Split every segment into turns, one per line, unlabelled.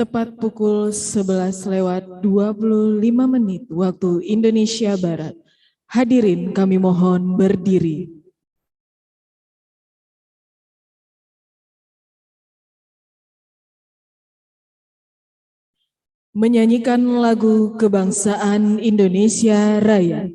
Tepat pukul 11:25 waktu Indonesia Barat. Hadirin kami mohon berdiri. Menyanyikan lagu kebangsaan Indonesia Raya.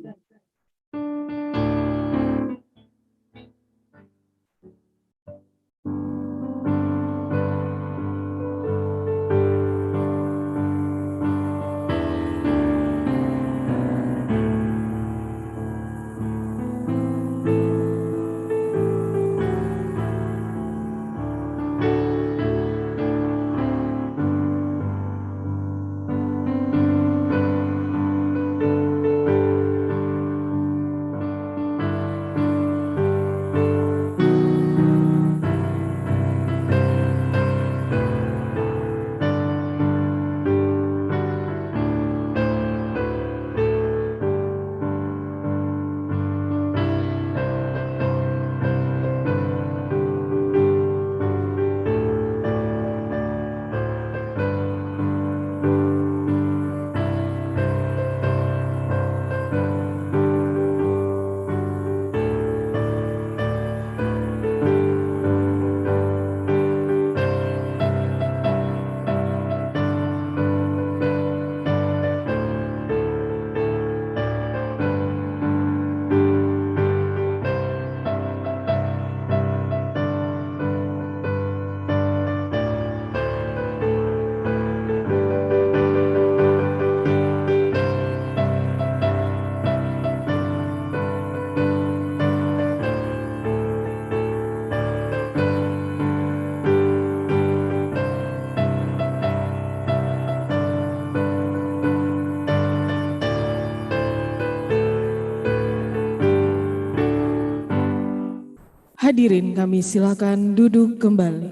Hadirin kami silakan duduk kembali.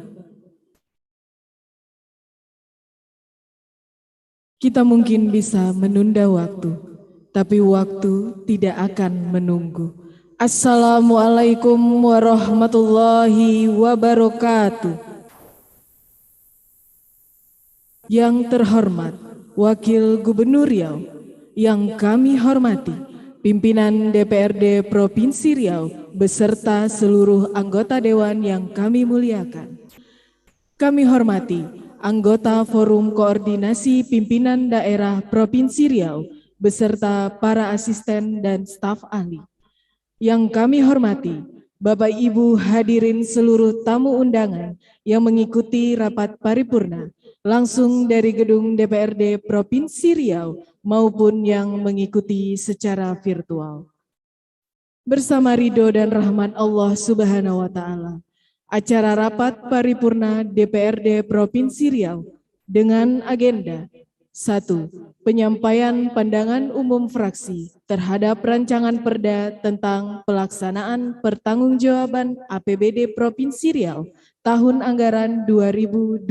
Kita mungkin bisa menunda waktu, tapi waktu tidak akan menunggu. Assalamualaikum warahmatullahi wabarakatuh. Yang terhormat Wakil Gubernur Riau, yang kami hormati pimpinan DPRD Provinsi Riau beserta seluruh anggota dewan yang kami muliakan. Kami hormati anggota Forum Koordinasi Pimpinan Daerah Provinsi Riau beserta para asisten dan staf ahli. Yang kami hormati Bapak Ibu hadirin seluruh tamu undangan yang mengikuti rapat paripurna langsung dari gedung DPRD Provinsi Riau maupun yang mengikuti secara virtual. Bersama ridho dan rahmat Allah Subhanahu wa Ta'ala, acara rapat paripurna DPRD Provinsi Riau dengan agenda 1. Penyampaian pandangan umum fraksi terhadap rancangan perda tentang pelaksanaan pertanggungjawaban APBD Provinsi Riau tahun anggaran 2021.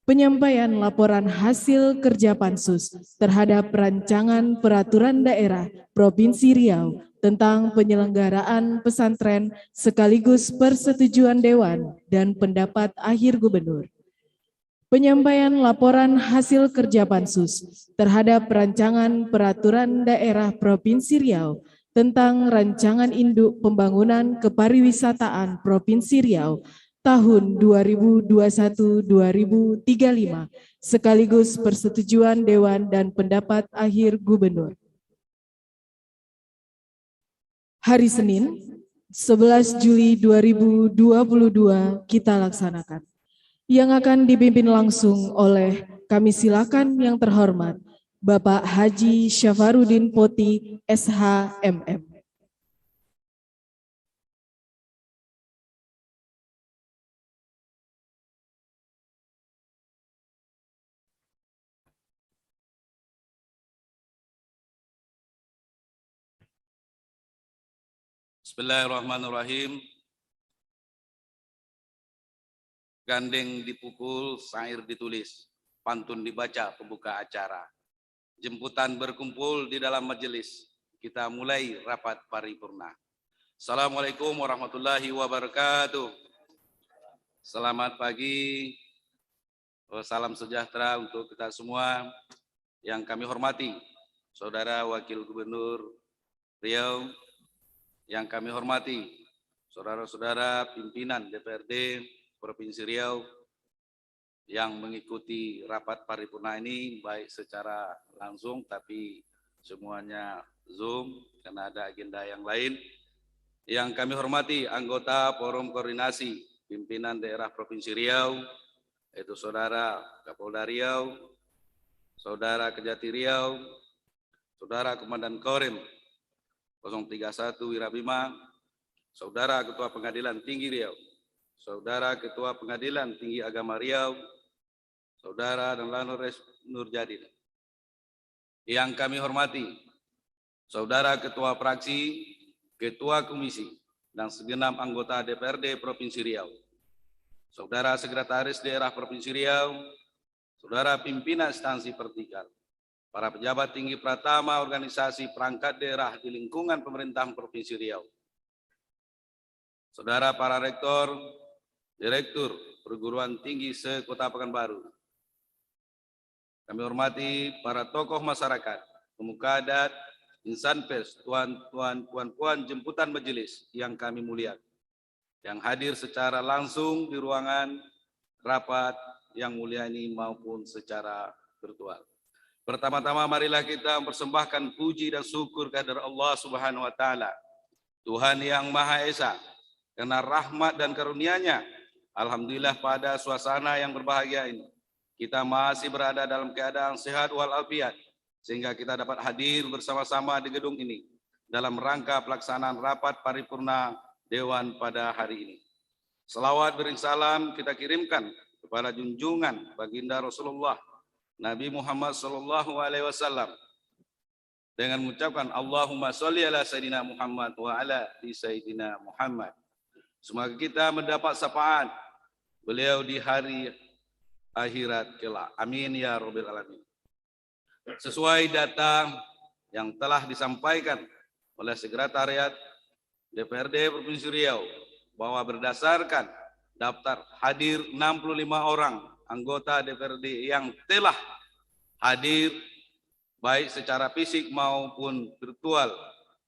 Penyampaian laporan hasil kerja Pansus terhadap rancangan peraturan daerah Provinsi Riau tentang penyelenggaraan pesantren sekaligus persetujuan Dewan dan pendapat akhir Gubernur. Penyampaian laporan hasil kerja Pansus terhadap rancangan peraturan daerah Provinsi Riau tentang rancangan induk pembangunan kepariwisataan Provinsi Riau tahun 2021-2035 sekaligus persetujuan Dewan dan pendapat akhir Gubernur. Hari Senin, 11 Juli 2022 kita laksanakan, yang akan dipimpin langsung oleh kami silakan yang terhormat Bapak Haji Syafarudin Poti, SH.MM.
Bismillahirrahmanirrahim. Gandeng dipukul, syair ditulis, pantun dibaca pembuka acara. Jemputan berkumpul di dalam majelis. Kita mulai rapat paripurna. Assalamualaikum warahmatullahi wabarakatuh. Selamat pagi Salam sejahtera untuk kita semua. Yang kami hormati Saudara Wakil Gubernur Riau, yang kami hormati saudara-saudara pimpinan DPRD Provinsi Riau yang mengikuti rapat paripurna ini baik secara langsung tapi semuanya Zoom karena ada agenda yang lain. Yang kami hormati anggota Forum Koordinasi Pimpinan Daerah Provinsi Riau, yaitu Saudara Kapolda Riau, Saudara Kejati Riau, Saudara Komandan Korem 031 Wirabima, Saudara Ketua Pengadilan Tinggi Riau, Saudara Ketua Pengadilan Tinggi Agama Riau, Saudara dan Lanores Nurjadin. Yang kami hormati Saudara Ketua Fraksi, Ketua Komisi, dan segenap anggota DPRD Provinsi Riau, Saudara Sekretaris Daerah Provinsi Riau, Saudara pimpinan instansi vertikal, para pejabat tinggi pratama organisasi perangkat daerah di lingkungan pemerintahan Provinsi Riau, Saudara para rektor, direktur perguruan tinggi se-Kota Pekanbaru. Kami hormati para tokoh masyarakat, pemuka adat, insan pers, tuan-tuan, puan-puan jemputan majelis yang kami muliakan, yang hadir secara langsung di ruangan rapat yang mulia ini maupun secara virtual. Pertama-tama marilah kita mempersembahkan puji dan syukur kehadirat Allah Subhanahu wa taala, Tuhan yang Maha Esa, karena rahmat dan karunia-Nya. Alhamdulillah pada suasana yang berbahagia ini kita masih berada dalam keadaan sehat walafiat sehingga kita dapat hadir bersama-sama di gedung ini dalam rangka pelaksanaan rapat paripurna Dewan pada hari ini. Selawat bering salam kita kirimkan kepada junjungan baginda Rasulullah Nabi Muhammad SAW dengan mengucapkan Allahumma sholli ala Sayyidina Muhammad wa ala li Sayyidina Muhammad. Semoga kita mendapat syafaat beliau di hari akhirat kelak. Amin ya Rabbil Alamin. Sesuai data yang telah disampaikan oleh Sekretariat DPRD Provinsi Riau bahwa berdasarkan daftar hadir 65 orang anggota DPRD yang telah hadir baik secara fisik maupun virtual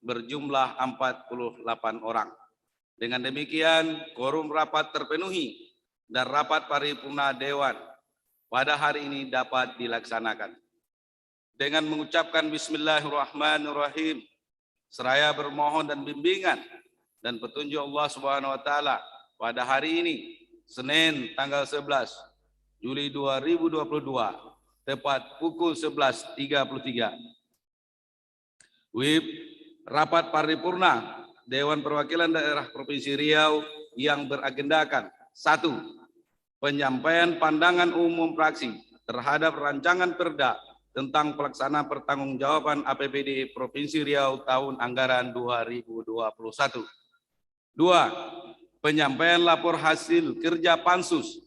berjumlah 48 orang. Dengan demikian, quorum rapat terpenuhi dan rapat paripurna Dewan pada hari ini dapat dilaksanakan. Dengan mengucapkan Bismillahirrahmanirrahim, seraya bermohon dan bimbingan dan petunjuk Allah Subhanahu wa taala pada hari ini, Senin tanggal 11 Juli 2022, tepat pukul 11.33. WIB rapat paripurna Dewan Perwakilan Daerah Provinsi Riau yang beragendakan 1. Penyampaian pandangan umum fraksi terhadap rancangan perda tentang pelaksanaan pertanggungjawaban APBD Provinsi Riau tahun anggaran 2021. 2. Penyampaian lapor hasil kerja Pansus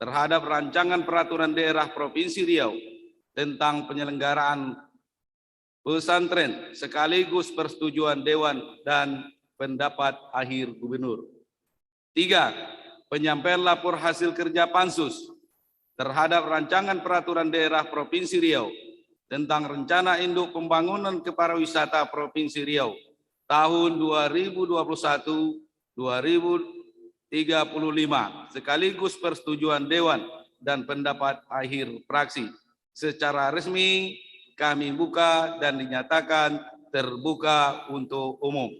terhadap rancangan peraturan daerah Provinsi Riau tentang penyelenggaraan pesantren sekaligus persetujuan Dewan dan pendapat akhir Gubernur. 3. Penyampaian lapor hasil kerja Pansus terhadap rancangan peraturan daerah Provinsi Riau tentang rencana induk pembangunan kepariwisata Provinsi Riau tahun 2021-2035 sekaligus persetujuan Dewan dan pendapat akhir fraksi. Secara resmi kami buka dan dinyatakan terbuka untuk umum.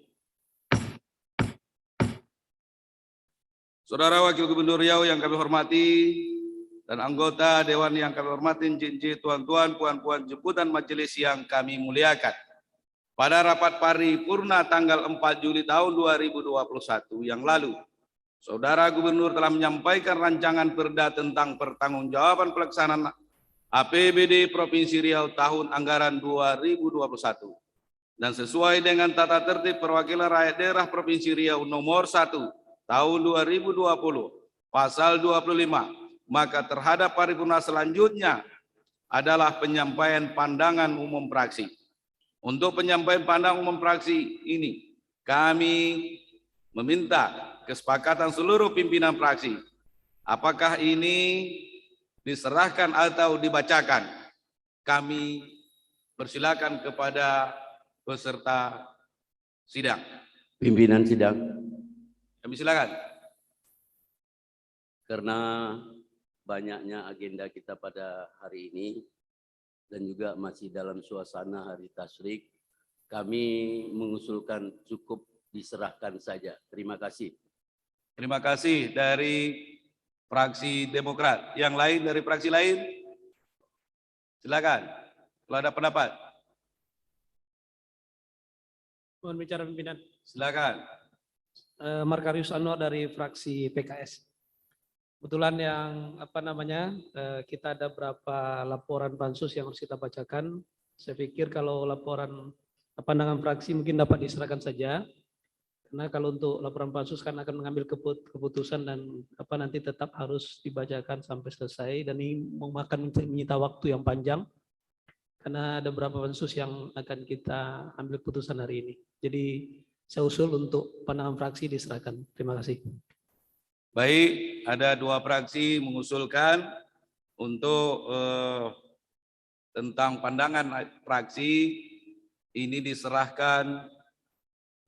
Saudara Wakil Gubernur Riau yang kami hormati dan anggota Dewan yang kami hormati, cincin tuan-tuan, puan-puan jemputan majelis yang kami muliakan. Pada rapat paripurna tanggal 4 Juli tahun 2021 yang lalu, Saudara Gubernur telah menyampaikan rancangan perda tentang pertanggungjawaban pelaksanaan APBD Provinsi Riau tahun anggaran 2021. Dan sesuai dengan tata tertib perwakilan rakyat daerah Provinsi Riau nomor 1 tahun 2020, pasal 25, maka terhadap paripurna selanjutnya adalah penyampaian pandangan umum fraksi. Untuk penyampaian pandangan umum fraksi ini, kami meminta kesepakatan seluruh pimpinan fraksi. Apakah ini diserahkan atau dibacakan. Kami persilakan kepada peserta sidang.
Pimpinan sidang,
Kami silakan.
karena banyaknya agenda kita pada hari ini dan juga masih dalam suasana hari tasyrik, kami mengusulkan cukup diserahkan saja. Terima kasih.
Terima kasih dari fraksi Demokrat. Yang lain dari fraksi lain? Silakan. Kalau ada pendapat,
Mohon bicara pimpinan.
silakan.
Markarius Anwar dari fraksi PKS. Kebetulan yang kita ada beberapa laporan pansus yang harus kita bacakan. Saya pikir kalau laporan pandangan fraksi mungkin dapat diserahkan saja. Karena kalau untuk laporan pansus kan akan mengambil keputusan dan nanti tetap harus dibacakan sampai selesai dan ini memakan menyita waktu yang panjang. Karena ada beberapa pansus yang akan kita ambil keputusan hari ini. Jadi saya usul untuk pandangan fraksi diserahkan. Terima kasih.
Baik, ada dua fraksi mengusulkan untuk tentang pandangan fraksi ini diserahkan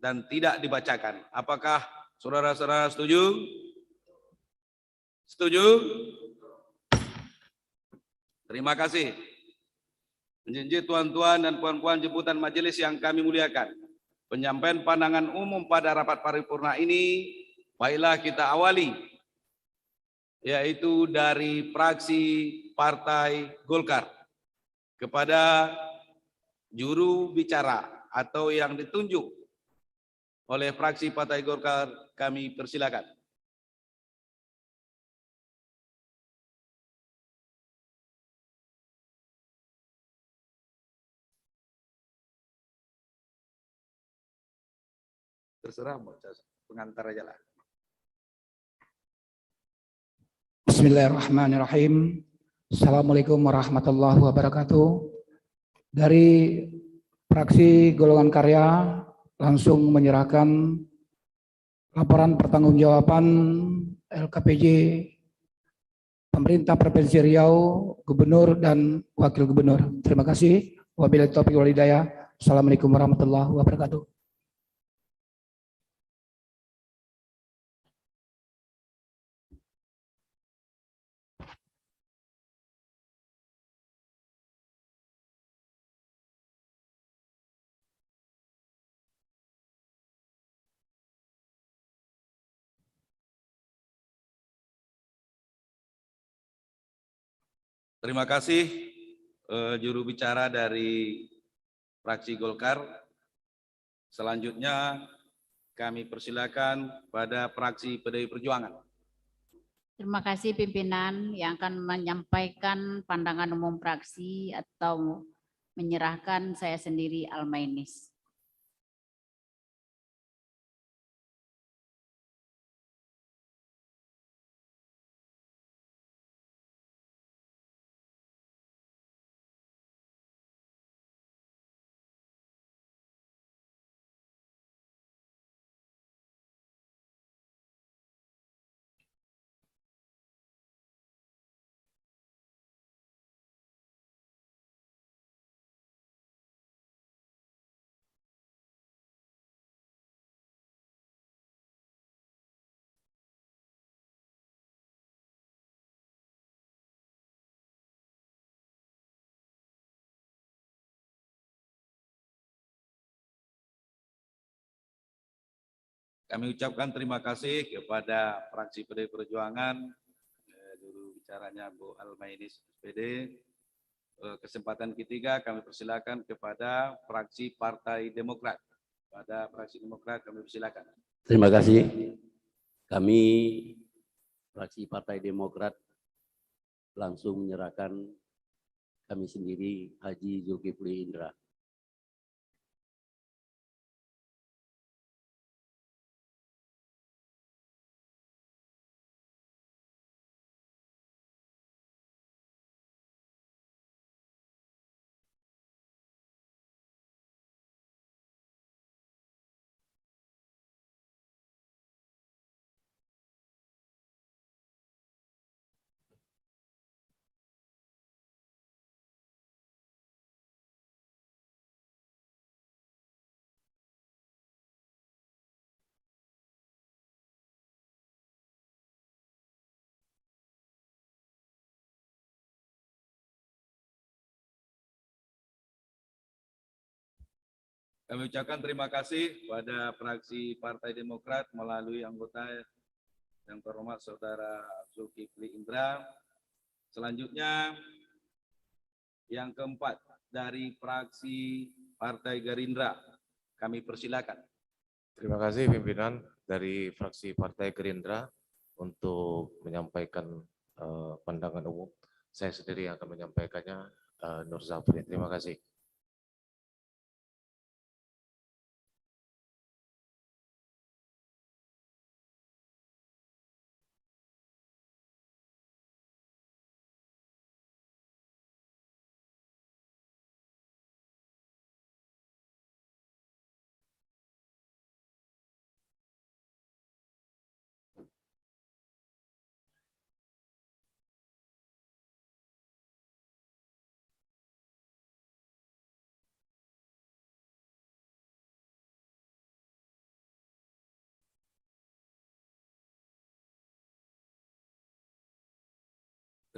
dan tidak dibacakan. Apakah saudara-saudara setuju? Setuju? Terima kasih. Menjunjung tuan-tuan dan puan-puan jemputan majelis yang kami muliakan, penyampaian pandangan umum pada rapat paripurna ini, baiklah kita awali, yaitu dari fraksi Partai Golkar kepada juru bicara atau yang ditunjuk oleh fraksi Partai Golkar, kami persilakan. Terserah mau pengantar aja lah.
Bismillahirrahmanirrahim. Assalamualaikum warahmatullahi wabarakatuh. Dari fraksi Golongan Karya langsung menyerahkan laporan pertanggungjawaban LKPJ Pemerintah Provinsi Riau, Gubernur dan Wakil Gubernur. Terima kasih. Wabillahi taufiq wal hidayah. Assalamualaikum warahmatullahi wabarakatuh.
Terima kasih juru bicara dari fraksi Golkar. Selanjutnya kami persilakan pada fraksi PDI Perjuangan.
Terima kasih pimpinan yang akan menyampaikan pandangan umum fraksi atau menyerahkan saya sendiri Almainis.
Kami ucapkan terima kasih kepada fraksi PDI Perjuangan, juru bicaranya Bu Almainis SPD. Kesempatan ketiga kami persilakan kepada fraksi Partai Demokrat. Pada fraksi Demokrat kami persilakan.
Terima kasih. Kami fraksi Partai Demokrat langsung menyerahkan kami sendiri Haji Zulkifli Indra.
Kami ucapkan terima kasih kepada fraksi Partai Demokrat melalui anggota yang terhormat Saudara Zulkifli Indra. Selanjutnya yang keempat dari fraksi Partai Gerindra, kami persilakan.
Terima kasih pimpinan dari fraksi Partai Gerindra untuk menyampaikan pandangan umum. Saya sendiri yang akan menyampaikannya, Nur Zafri. Terima kasih.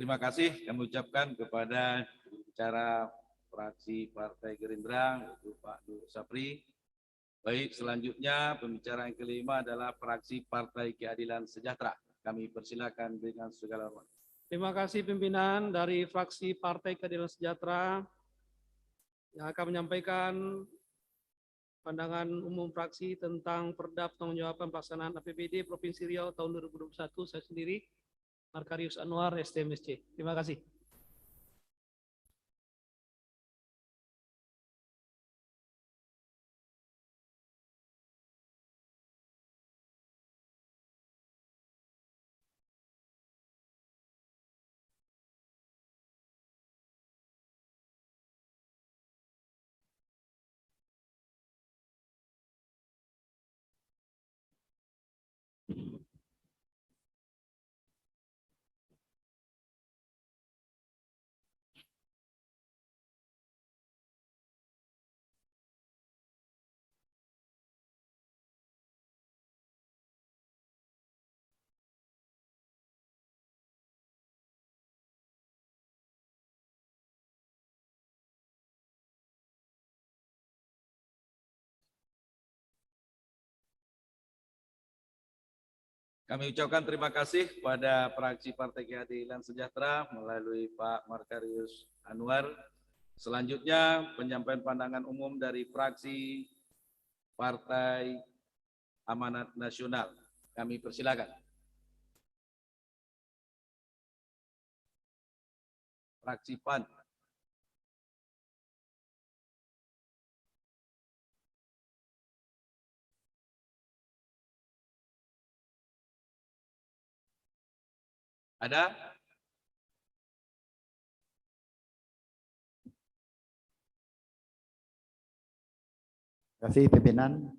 Terima kasih kami ucapkan kepada bicara fraksi Partai Gerindra, yaitu Pak Nur Sapri. Baik, selanjutnya pembicara yang kelima adalah fraksi Partai Keadilan Sejahtera. Kami persilakan dengan segala hormat.
Terima kasih pimpinan dari fraksi Partai Keadilan Sejahtera yang akan menyampaikan pandangan umum fraksi tentang Perda Pertanggungjawaban Pelaksanaan APBD Provinsi Riau tahun 2021. Saya sendiri, Markarius Anwar, STMSC. Terima kasih.
Kami ucapkan terima kasih kepada fraksi Partai Keadilan Sejahtera melalui Pak Markarius Anwar. Selanjutnya penyampaian pandangan umum dari fraksi Partai Amanat Nasional. Kami persilakan. Fraksi PAN. Ada?
Terima kasih pimpinan.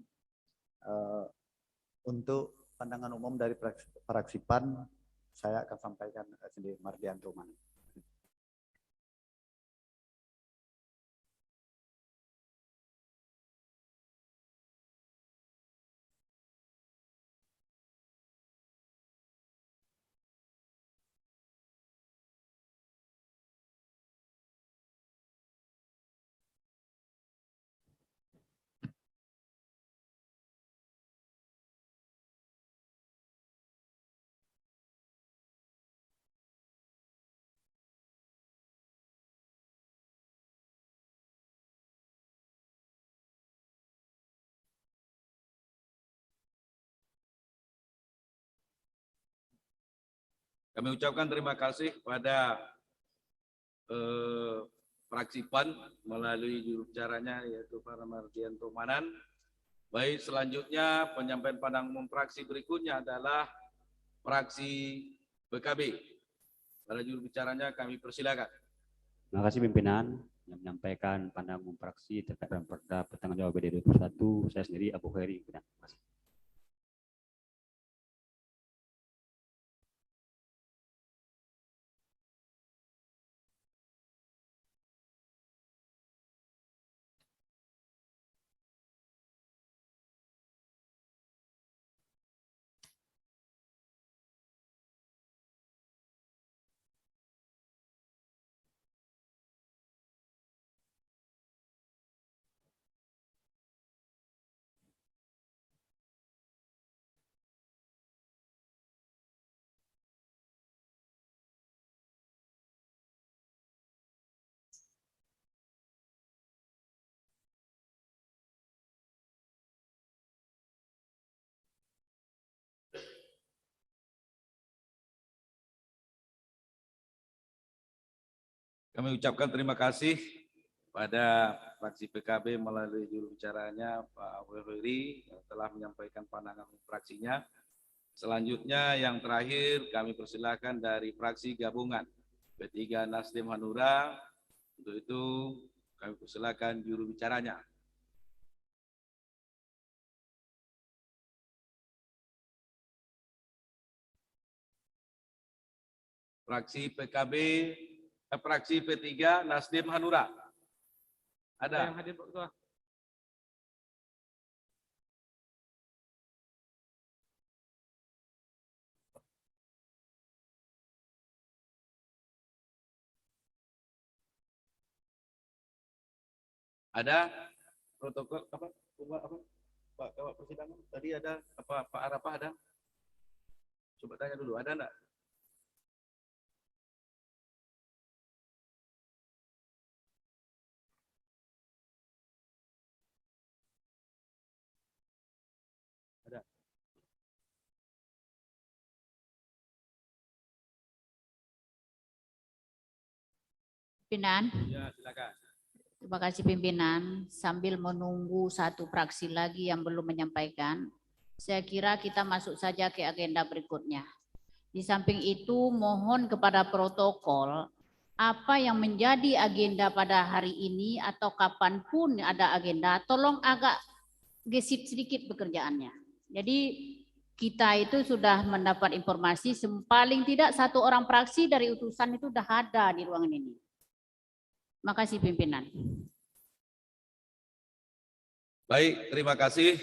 Untuk pandangan umum dari fraksi PAN, saya akan sampaikan sendiri, Mardian Ruman.
Kami ucapkan terima kasih kepada fraksi PAN melalui juru bicaranya yaitu Pak Mardianto Manan. Baik, selanjutnya penyampaian pandangan umum fraksi berikutnya adalah fraksi PKB. Pada juru bicaranya kami persilakan.
Terima kasih pimpinan yang menyampaikan pandangan umum fraksi terkait dengan Perda Pertanggungjawaban APBD 2021. Saya sendiri Abu Khairi. Terima kasih.
Kami ucapkan terima kasih pada fraksi PKB melalui juru bicaranya Pak Weweri yang telah menyampaikan pandangan fraksinya. Selanjutnya yang terakhir kami persilakan dari fraksi gabungan P3 Nasdem Hanura. Untuk itu kami persilakan juru bicaranya. Fraksi PKB, fraksi P3 Nasdem Hanura. Ada
yang hadir, Pak Ketua?
Ada protokol apa? Pak Kawat Persidangan tadi ada apa? Pak Arafah ada? Coba tanya dulu, ada enggak? Ada.
Pimpinan.
Ya, silakan.
Terima kasih pimpinan. Sambil menunggu satu fraksi lagi yang belum menyampaikan, saya kira kita masuk saja ke agenda berikutnya. Di samping itu mohon kepada protokol apa yang menjadi agenda pada hari ini atau kapanpun ada agenda, tolong agak gesit sedikit pekerjaannya. Jadi kita itu sudah mendapat informasi paling tidak satu orang fraksi dari utusan itu sudah ada di ruangan ini. Makasih pimpinan.
Baik, terima kasih.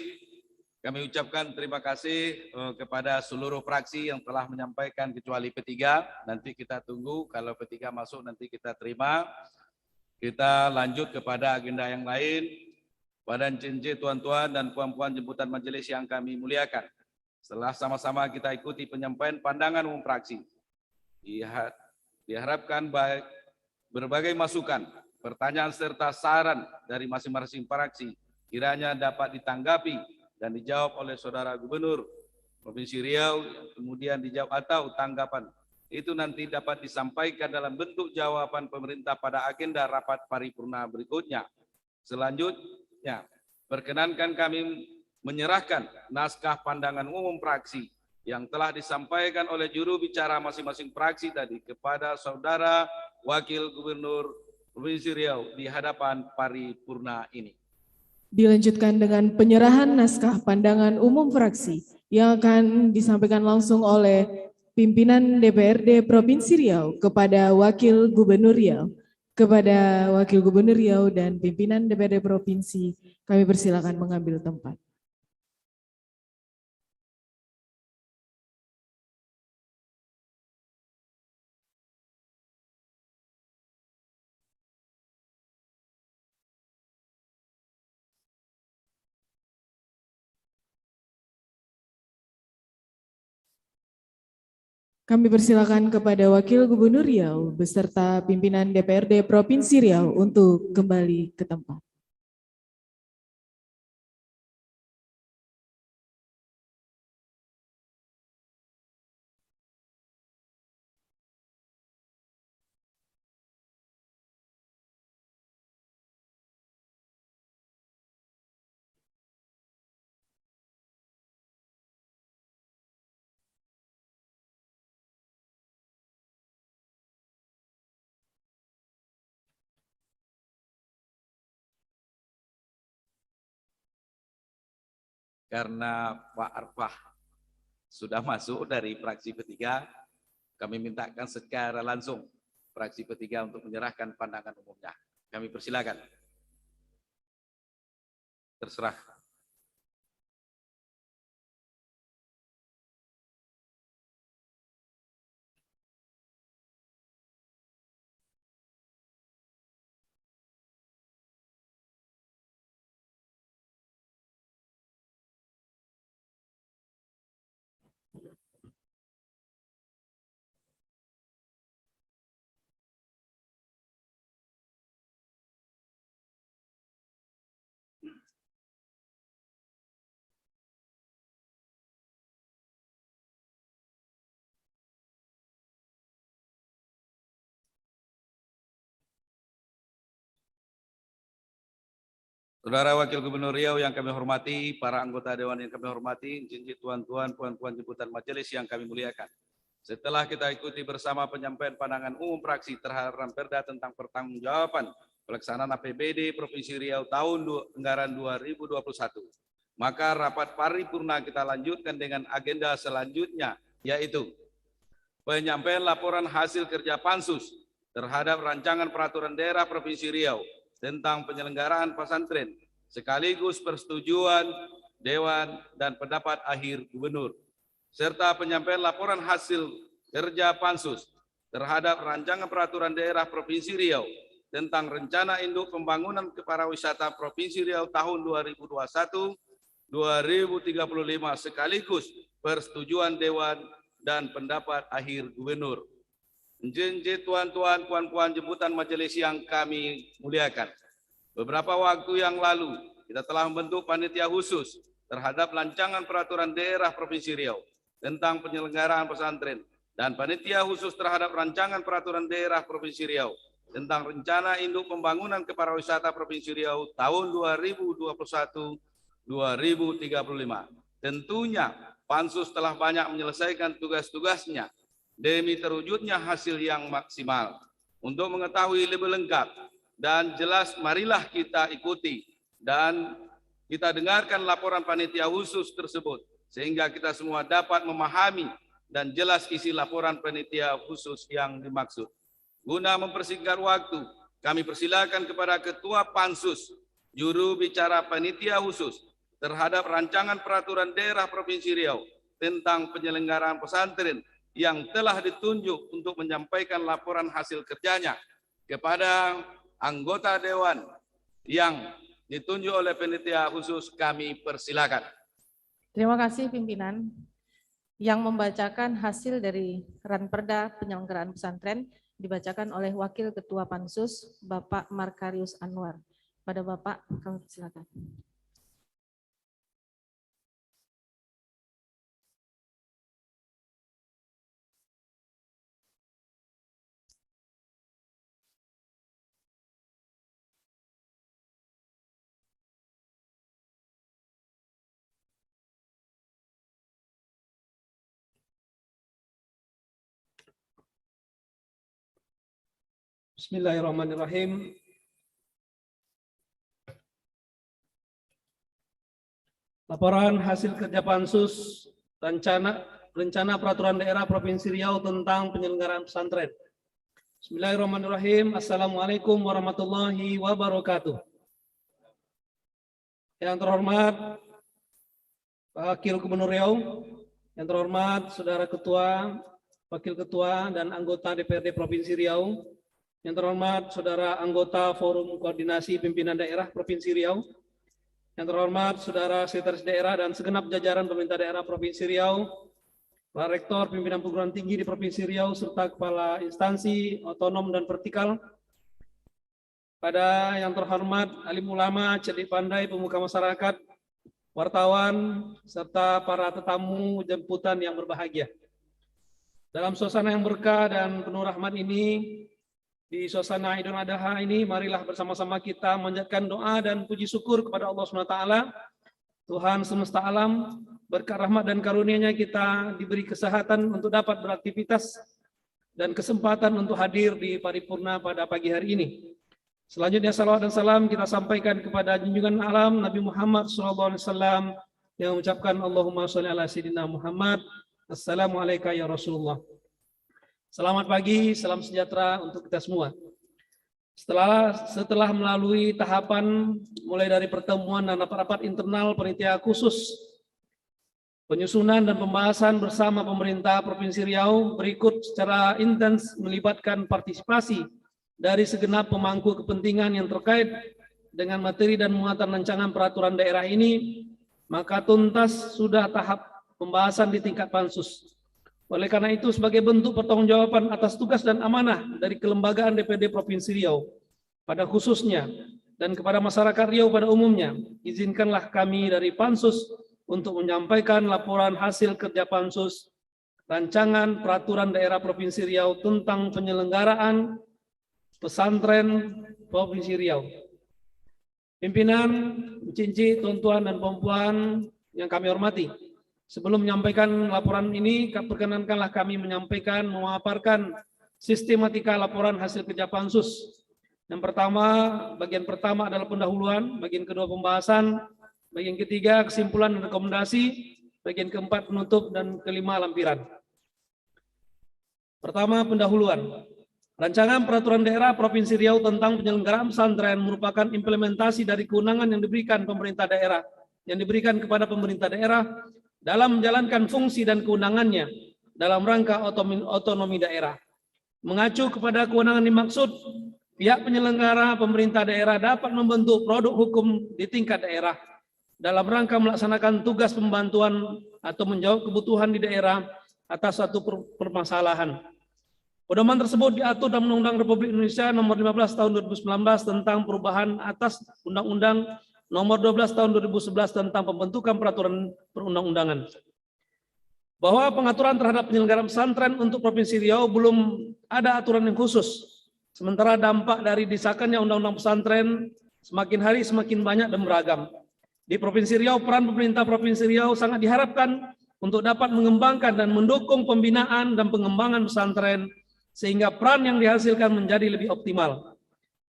Kami ucapkan terima kasih kepada seluruh fraksi yang telah menyampaikan kecuali P3. Nanti kita tunggu kalau P3 masuk nanti kita terima. Kita lanjut kepada agenda yang lain. Badan CNC tuan-tuan dan puan-puan jemputan majelis yang kami muliakan. Setelah sama-sama kita ikuti penyampaian pandangan umum fraksi. Diharapkan baik berbagai masukan, pertanyaan serta saran dari masing-masing fraksi kiranya dapat ditanggapi dan dijawab oleh Saudara Gubernur Provinsi Riau, kemudian dijawab atau tanggapan itu nanti dapat disampaikan dalam bentuk jawaban pemerintah pada agenda rapat paripurna berikutnya. Selanjutnya, perkenankan kami menyerahkan naskah pandangan umum fraksi yang telah disampaikan oleh juru bicara masing-masing fraksi tadi kepada Saudara Wakil Gubernur Provinsi Riau di hadapan paripurna ini.
Dilanjutkan dengan penyerahan naskah pandangan umum fraksi yang akan disampaikan langsung oleh pimpinan DPRD Provinsi Riau kepada Wakil Gubernur Riau. Kepada Wakil Gubernur Riau dan pimpinan DPRD Provinsi, kami persilakan mengambil tempat. Kami persilakan kepada Wakil Gubernur Riau beserta pimpinan DPRD Provinsi Riau untuk kembali ke tempat.
Karena Pak Arfah sudah masuk dari fraksi P3, kami mintakan secara langsung fraksi P3 untuk menyerahkan pandangan umumnya. Kami persilakan. Terserah. Saudara Wakil Gubernur Riau yang kami hormati, para anggota Dewan yang kami hormati, jinjit tuan-tuan, puan-puan jemputan majelis yang kami muliakan. Setelah kita ikuti bersama penyampaian pandangan umum fraksi terhadap Ramperda tentang pertanggungjawaban pelaksanaan APBD Provinsi Riau tahun anggaran 2021, maka rapat paripurna kita lanjutkan dengan agenda selanjutnya, yaitu penyampaian laporan hasil kerja Pansus terhadap rancangan peraturan daerah Provinsi Riau tentang penyelenggaraan pesantren, sekaligus persetujuan Dewan dan pendapat akhir Gubernur, serta penyampaian laporan hasil kerja Pansus terhadap rancangan peraturan daerah Provinsi Riau tentang rencana induk pembangunan keparawisata Provinsi Riau tahun 2021-2035, sekaligus persetujuan Dewan dan pendapat akhir Gubernur. Jinjit tuan-tuan, puan-puan jemputan majelis yang kami muliakan. Beberapa waktu yang lalu, kita telah membentuk panitia khusus terhadap rancangan peraturan daerah Provinsi Riau tentang penyelenggaraan pesantren dan panitia khusus terhadap rancangan peraturan daerah Provinsi Riau tentang rencana induk pembangunan keparawisata Provinsi Riau tahun 2021-2035. Tentunya, Pansus telah banyak menyelesaikan tugas-tugasnya demi terwujudnya hasil yang maksimal. Untuk mengetahui lebih lengkap dan jelas, marilah kita ikuti dan kita dengarkan laporan panitia khusus tersebut, sehingga kita semua dapat memahami dan jelas isi laporan panitia khusus yang dimaksud. Guna mempersingkat waktu, kami persilakan kepada Ketua Pansus, juru bicara panitia khusus terhadap rancangan peraturan daerah Provinsi Riau tentang penyelenggaraan pesantren yang telah ditunjuk untuk menyampaikan laporan hasil kerjanya kepada anggota Dewan yang ditunjuk oleh panitia khusus. Kami persilakan.
Terima kasih pimpinan. Yang membacakan hasil dari Ranperda penyelenggaraan pesantren dibacakan oleh Wakil Ketua Pansus, Bapak Markarius Anwar. Pada Bapak, kami persilakan.
Bismillahirrahmanirrahim. Laporan hasil kerja Pansus rencana peraturan daerah Provinsi Riau tentang penyelenggaraan pesantren. Bismillahirrahmanirrahim. Assalamualaikum warahmatullahi wabarakatuh. Yang terhormat Wakil Gubernur Riau, yang terhormat Saudara Ketua, Wakil Ketua dan anggota DPRD Provinsi Riau, yang terhormat Saudara anggota Forum Koordinasi Pimpinan Daerah Provinsi Riau, yang terhormat Saudara Sekretaris Daerah dan segenap jajaran pemerintah daerah Provinsi Riau, para rektor pimpinan perguruan tinggi di Provinsi Riau, serta kepala instansi otonom dan vertikal, pada yang terhormat alim ulama, cerdik pandai, pemuka masyarakat, wartawan, serta para tetamu jemputan yang berbahagia. Dalam suasana yang berkah dan penuh rahmat ini, di suasana Idul Adha ini, marilah bersama-sama kita menjadikan doa dan puji syukur kepada Allah SWT, Tuhan semesta alam. Berkat rahmat dan karunia-Nya kita diberi kesehatan untuk dapat beraktivitas dan kesempatan untuk hadir di paripurna pada pagi hari ini. Selanjutnya salawat dan salam kita sampaikan kepada junjungan alam Nabi Muhammad SAW yang mengucapkan Allahumma sholli ala sayyidina Muhammad. Assalamualaikum ya Rasulullah. Selamat pagi, salam sejahtera untuk kita semua. Setelah melalui tahapan mulai dari pertemuan dan rapat-rapat internal panitia khusus, penyusunan dan pembahasan bersama pemerintah Provinsi Riau, berikut secara intens melibatkan partisipasi dari segenap pemangku kepentingan yang terkait dengan materi dan muatan rancangan peraturan daerah ini, maka tuntas sudah tahap pembahasan di tingkat Pansus. Oleh karena itu, sebagai bentuk pertanggungjawaban atas tugas dan amanah dari kelembagaan DPRD Provinsi Riau pada khususnya dan kepada masyarakat Riau pada umumnya, izinkanlah kami dari Pansus untuk menyampaikan laporan hasil kerja Pansus rancangan peraturan daerah Provinsi Riau tentang penyelenggaraan pesantren Provinsi Riau. Pimpinan, Cinci, tuan-tuan dan puan-puan yang kami hormati. Sebelum menyampaikan laporan ini, perkenankanlah kami menyampaikan, memaparkan sistematika laporan hasil kerja Pansus. Yang pertama, bagian pertama adalah pendahuluan, bagian kedua pembahasan, bagian ketiga kesimpulan dan rekomendasi, bagian keempat penutup, dan kelima lampiran. Pertama, pendahuluan. Rancangan Peraturan Daerah Provinsi Riau tentang penyelenggaraan pesantren merupakan implementasi dari kewenangan yang diberikan pemerintah daerah, kepada pemerintah daerah dalam menjalankan fungsi dan kewenangannya dalam rangka otonomi daerah. Mengacu kepada kewenangan dimaksud, pihak penyelenggara pemerintah daerah dapat membentuk produk hukum di tingkat daerah dalam rangka melaksanakan tugas pembantuan atau menjawab kebutuhan di daerah atas suatu permasalahan. Pedoman tersebut diatur dalam Undang-Undang Republik Indonesia Nomor 15 Tahun 2019 tentang perubahan atas Undang-Undang Nomor 12 Tahun 2011 tentang pembentukan peraturan perundang-undangan. Bahwa pengaturan terhadap penyelenggaraan pesantren untuk Provinsi Riau belum ada aturan yang khusus. Sementara dampak dari disahkannya Undang-Undang Pesantren semakin hari semakin banyak dan beragam. Di Provinsi Riau, peran pemerintah Provinsi Riau sangat diharapkan untuk dapat mengembangkan dan mendukung pembinaan dan pengembangan pesantren sehingga peran yang dihasilkan menjadi lebih optimal.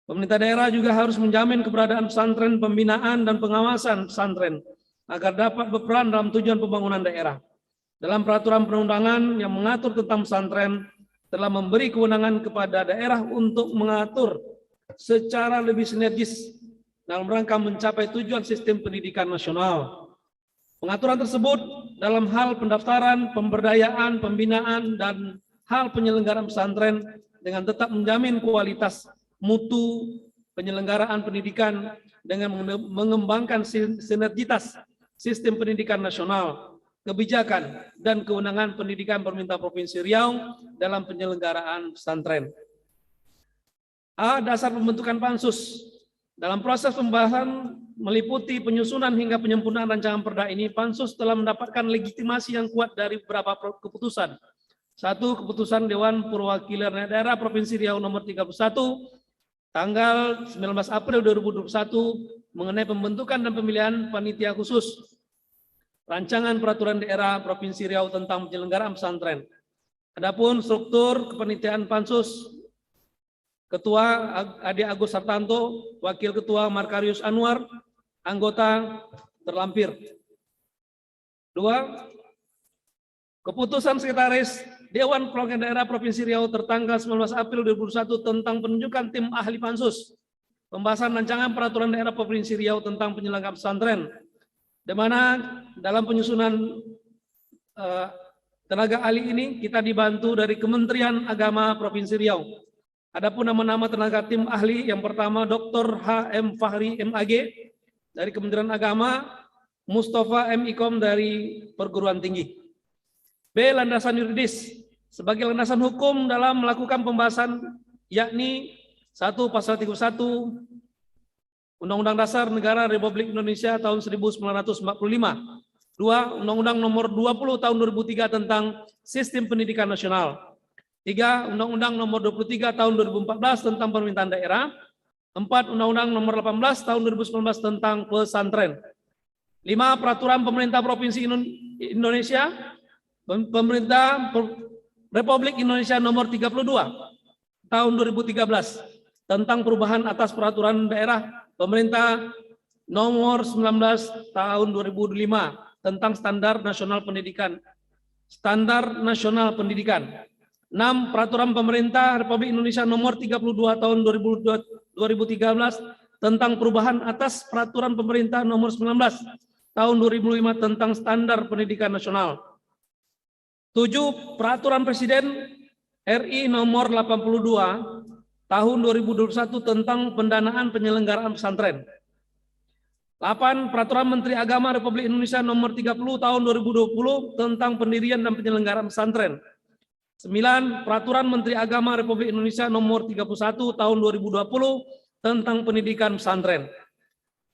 Pemerintah daerah juga harus menjamin keberadaan pesantren, pembinaan dan pengawasan pesantren agar dapat berperan dalam tujuan pembangunan daerah. Dalam peraturan perundangan yang mengatur tentang pesantren telah memberi kewenangan kepada daerah untuk mengatur secara lebih sinergis dalam rangka mencapai tujuan sistem pendidikan nasional. Pengaturan tersebut dalam hal pendaftaran, pemberdayaan, pembinaan, dan hal penyelenggaraan pesantren dengan tetap menjamin kualitas mutu penyelenggaraan pendidikan dengan mengembangkan sinergitas sistem pendidikan nasional, kebijakan, dan kewenangan pendidikan pemerintah Provinsi Riau dalam penyelenggaraan pesantren. A. Dasar pembentukan Pansus. Dalam proses pembahasan meliputi penyusunan hingga penyempurnaan rancangan perda ini, Pansus telah mendapatkan legitimasi yang kuat dari beberapa keputusan. 1. Keputusan Dewan Perwakilan Daerah Provinsi Riau nomor 31 tanggal 19 April 2021 mengenai pembentukan dan pemilihan panitia khusus rancangan peraturan daerah Provinsi Riau tentang penyelenggaraan pesantren. Adapun struktur kepanitiaan Pansus, Ketua Ade Agus Sartanto, Wakil Ketua Markarius Anwar, anggota terlampir. 2. Keputusan Sekretaris Dewan Perwakilan Daerah Provinsi Riau tertanggal 19 April 2021 tentang penunjukan tim ahli Pansus, pembahasan rancangan peraturan daerah Provinsi Riau tentang penyelenggaraan pesantren, di mana dalam penyusunan tenaga ahli ini kita dibantu dari Kementerian Agama Provinsi Riau. Adapun nama-nama tenaga tim ahli yang pertama Dr. H.M. Fahri MAG dari Kementerian Agama, Mustafa M. Ikom dari Perguruan Tinggi. B. Landasan yuridis. Sebagai landasan hukum dalam melakukan pembahasan yakni 1. Pasal 31 Undang-Undang Dasar Negara Republik Indonesia tahun 1945. 2. Undang-Undang Nomor 20 tahun 2003 tentang Sistem Pendidikan Nasional. 3. Undang-Undang Nomor 23 tahun 2014 tentang Pemerintahan Daerah. 4. Undang-Undang Nomor 18 tahun 2019 tentang pesantren. 5. Peraturan Pemerintah Provinsi Indonesia, Pemerintah Republik Indonesia Nomor 32 tahun 2013 tentang perubahan atas peraturan daerah Pemerintah Nomor 19 tahun 2005 tentang Standar Nasional Pendidikan. 6. Peraturan Pemerintah Republik Indonesia Nomor 32 tahun 2013 tentang perubahan atas peraturan Pemerintah Nomor 19 tahun 2005 tentang Standar Pendidikan Nasional. 7. Peraturan Presiden RI Nomor 82 tahun 2021 tentang pendanaan penyelenggaraan pesantren. 8. Peraturan Menteri Agama Republik Indonesia Nomor 30 tahun 2020 tentang pendirian dan penyelenggaraan pesantren. 9. Peraturan Menteri Agama Republik Indonesia Nomor 31 tahun 2020 tentang pendidikan pesantren.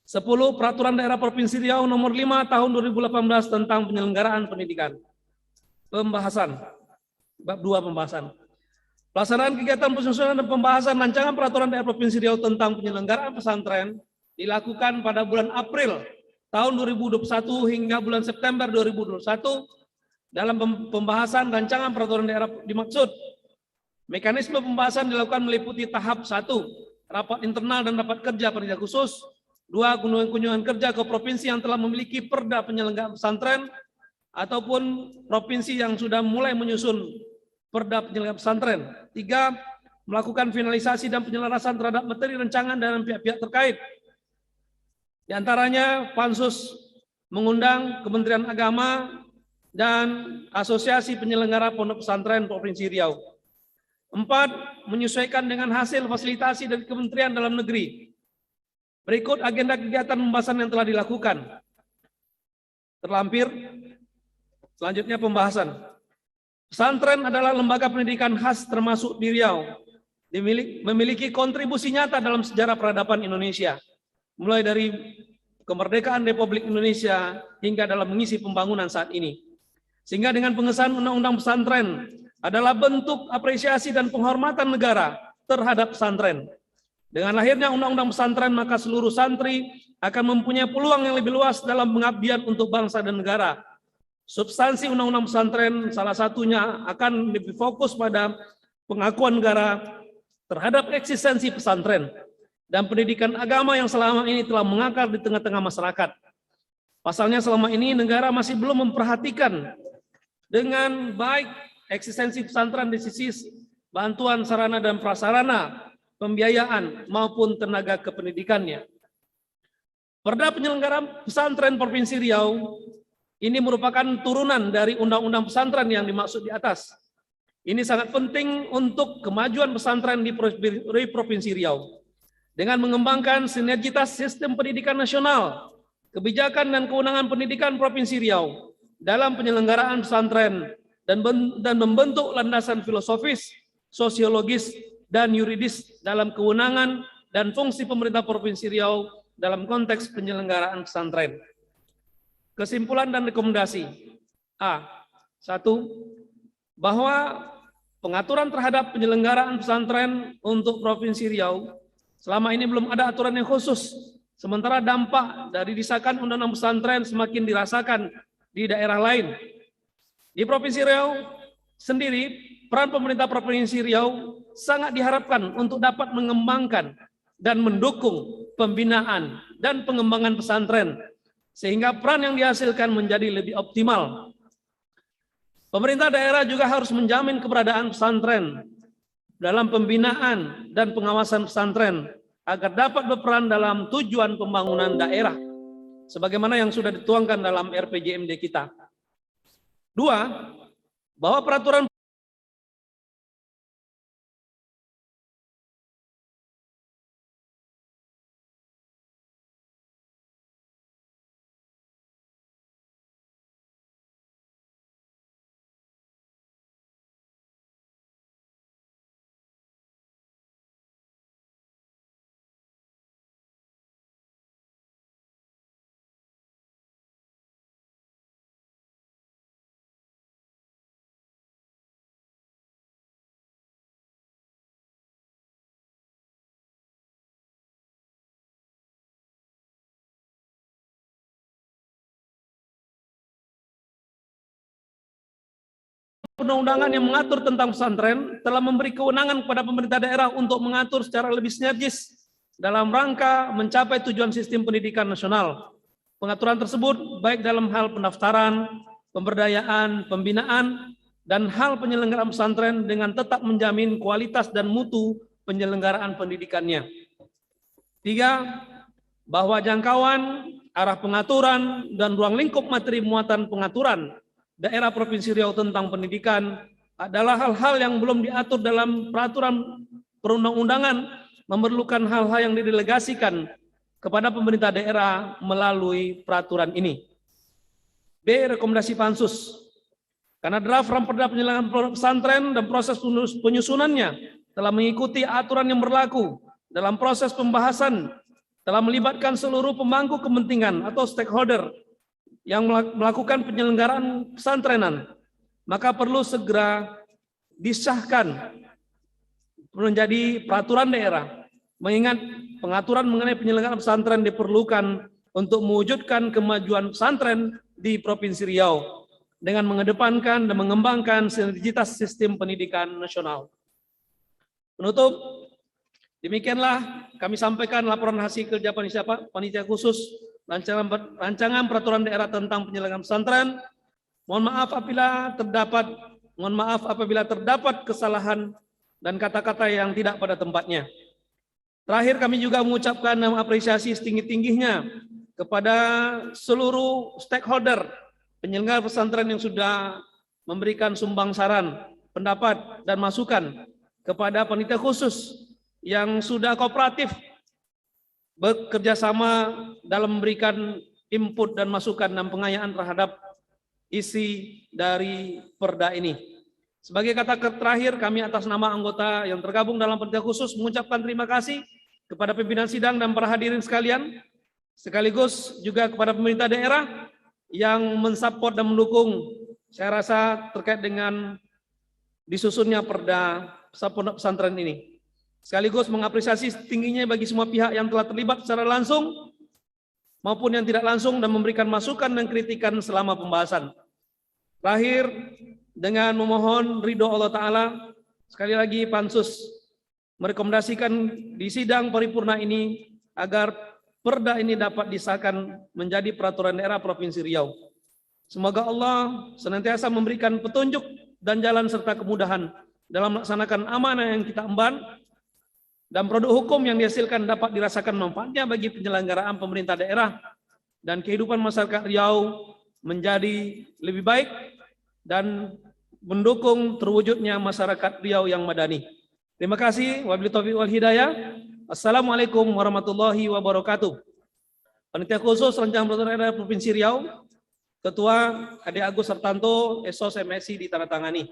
10. Peraturan Daerah Provinsi Riau Nomor 5 tahun 2018 tentang penyelenggaraan pendidikan. Pembahasan. Bab 2 pembahasan. Pelaksanaan kegiatan penyusunan dan pembahasan rancangan peraturan daerah Provinsi Riau tentang penyelenggaraan pesantren dilakukan pada bulan April tahun 2021 hingga bulan September 2021 dalam pembahasan rancangan peraturan daerah dimaksud. Mekanisme pembahasan dilakukan meliputi tahap 1, rapat internal dan rapat kerja panitia khusus. 2, kunjungan kerja ke provinsi yang telah memiliki perda penyelenggaraan pesantren ataupun provinsi yang sudah mulai menyusun perda penyelenggaraan pesantren. 3, melakukan finalisasi dan penyelarasan terhadap materi rancangan dengan pihak-pihak terkait. Di antaranya Pansus mengundang Kementerian Agama dan Asosiasi Penyelenggara Pondok Pesantren Provinsi Riau. 4, menyesuaikan dengan hasil fasilitasi dari Kementerian Dalam Negeri. Berikut agenda kegiatan pembahasan yang telah dilakukan. Terlampir, selanjutnya pembahasan. Pesantren adalah lembaga pendidikan khas termasuk di Riau, memiliki kontribusi nyata dalam sejarah peradaban Indonesia, mulai dari kemerdekaan Republik Indonesia hingga dalam mengisi pembangunan saat ini. Sehingga dengan pengesahan Undang-Undang Pesantren adalah bentuk apresiasi dan penghormatan negara terhadap pesantren. Dengan lahirnya Undang-Undang Pesantren, maka seluruh santri akan mempunyai peluang yang lebih luas dalam pengabdian untuk bangsa dan negara. Substansi Undang-Undang Pesantren salah satunya akan lebih fokus pada pengakuan negara terhadap eksistensi pesantren dan pendidikan agama yang selama ini telah mengakar di tengah-tengah masyarakat. Pasalnya selama ini negara masih belum memperhatikan dengan baik eksistensi pesantren di sisi bantuan sarana dan prasarana, pembiayaan maupun tenaga kependidikannya. Perda penyelenggaraan pesantren Provinsi Riau ini merupakan turunan dari Undang-Undang Pesantren yang dimaksud di atas. Ini sangat penting untuk kemajuan pesantren di Provinsi Riau. Dengan mengembangkan sinergitas sistem pendidikan nasional, kebijakan dan kewenangan pendidikan Provinsi Riau dalam penyelenggaraan pesantren dan membentuk landasan filosofis, sosiologis, dan yuridis dalam kewenangan dan fungsi pemerintah Provinsi Riau dalam konteks penyelenggaraan pesantren. Kesimpulan dan rekomendasi. A. 1. Bahwa pengaturan terhadap penyelenggaraan pesantren untuk Provinsi Riau selama ini belum ada aturan yang khusus, sementara dampak dari disahkan Undang-Undang Pesantren semakin dirasakan di daerah lain. Di Provinsi Riau sendiri, peran pemerintah Provinsi Riau sangat diharapkan untuk dapat mengembangkan dan mendukung pembinaan dan pengembangan pesantren, sehingga peran yang dihasilkan menjadi lebih optimal. Pemerintah daerah juga harus menjamin keberadaan pesantren dalam pembinaan dan pengawasan pesantren agar dapat berperan dalam tujuan pembangunan daerah, sebagaimana yang sudah dituangkan dalam RPJMD kita. 2, bahwa peraturan perundang-undangan yang mengatur tentang pesantren telah memberi kewenangan kepada pemerintah daerah untuk mengatur secara lebih sinergis dalam rangka mencapai tujuan sistem pendidikan nasional. Pengaturan tersebut baik dalam hal pendaftaran, pemberdayaan, pembinaan, dan hal penyelenggaraan pesantren dengan tetap menjamin kualitas dan mutu penyelenggaraan pendidikannya. 3, bahwa jangkauan, arah pengaturan, dan ruang lingkup materi muatan pengaturan daerah Provinsi Riau tentang pendidikan adalah hal-hal yang belum diatur dalam peraturan perundang-undangan, memerlukan hal-hal yang didelegasikan kepada pemerintah daerah melalui peraturan ini. B. Rekomendasi Pansus. Karena draft Ramperda penyelenggaraan pesantren dan proses penyusunannya telah mengikuti aturan yang berlaku dalam proses pembahasan, telah melibatkan seluruh pemangku kepentingan atau stakeholder yang melakukan penyelenggaraan pesantrenan, maka perlu segera disahkan menjadi peraturan daerah mengingat pengaturan mengenai penyelenggaraan pesantren diperlukan untuk mewujudkan kemajuan pesantren di Provinsi Riau dengan mengedepankan dan mengembangkan sinergitas sistem pendidikan nasional. Penutup, demikianlah kami sampaikan laporan hasil kerja panitia khusus rancangan peraturan daerah tentang penyelenggaraan pesantren. Mohon maaf apabila terdapat kesalahan dan kata-kata yang tidak pada tempatnya. Terakhir, kami juga mengucapkan apresiasi setinggi-tingginya kepada seluruh stakeholder penyelenggara pesantren yang sudah memberikan sumbang saran, pendapat, dan masukan kepada panitia khusus yang sudah kooperatif bekerja sama dalam memberikan input dan masukan dan pengayaan terhadap isi dari perda ini. Sebagai kata terakhir, kami atas nama anggota yang tergabung dalam panitia khusus mengucapkan terima kasih kepada pimpinan sidang dan para hadirin sekalian, sekaligus juga kepada pemerintah daerah yang mensupport dan mendukung, saya rasa terkait dengan disusunnya perda pondok pesantren ini. Sekaligus mengapresiasi tingginya bagi semua pihak yang telah terlibat secara langsung maupun yang tidak langsung dan memberikan masukan dan kritikan selama pembahasan. Terakhir, dengan memohon ridho Allah Ta'ala, sekali lagi Pansus merekomendasikan di sidang paripurna ini agar perda ini dapat disahkan menjadi peraturan daerah Provinsi Riau. Semoga Allah senantiasa memberikan petunjuk dan jalan serta kemudahan dalam melaksanakan amanah yang kita emban, dan produk hukum yang dihasilkan dapat dirasakan manfaatnya bagi penyelenggaraan pemerintah daerah dan kehidupan masyarakat Riau menjadi lebih baik dan mendukung terwujudnya masyarakat Riau yang madani. Terima kasih. Wabillahi taufiq wal hidayah. Assalamualaikum warahmatullahi wabarakatuh. Panitia khusus Rancangan Peraturan Daerah Provinsi Riau, Ketua Ade Agus Sertanto, Esos MSI ditandatangani.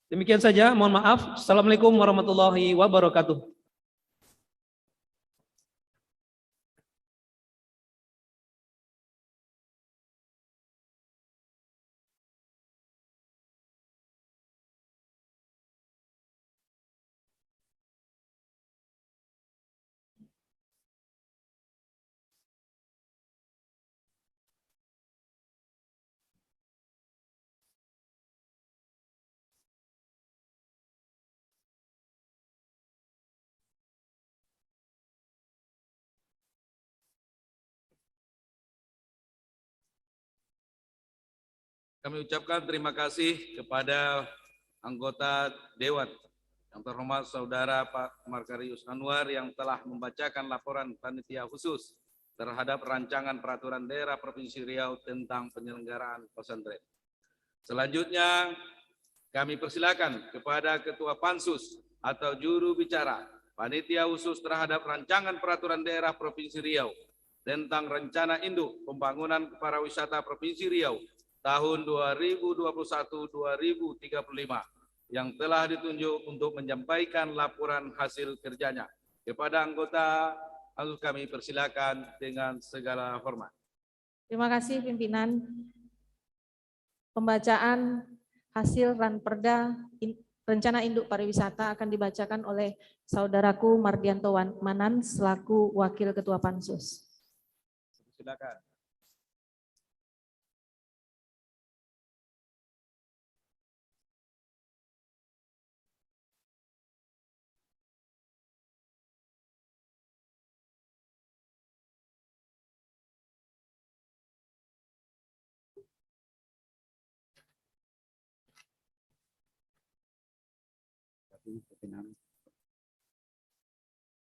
Demikian saja, mohon maaf. Assalamualaikum warahmatullahi wabarakatuh.
Kami ucapkan terima kasih kepada anggota Dewan yang terhormat Saudara Pak Markarius Anwar yang telah membacakan laporan panitia khusus terhadap rancangan peraturan daerah Provinsi Riau tentang penyelenggaraan pesantren. Selanjutnya kami persilakan kepada Ketua Pansus atau juru bicara panitia khusus terhadap rancangan peraturan daerah Provinsi Riau tentang rencana induk pembangunan pariwisata Provinsi Riau tahun 2021-2035 yang telah ditunjuk untuk menyampaikan laporan hasil kerjanya. Kepada anggota kami persilakan dengan segala hormat.
Terima kasih pimpinan. Pembacaan hasil Ranperda Rencana Induk Pariwisata akan dibacakan oleh Saudaraku Mardianto Manan selaku Wakil Ketua Pansus.
Silakan.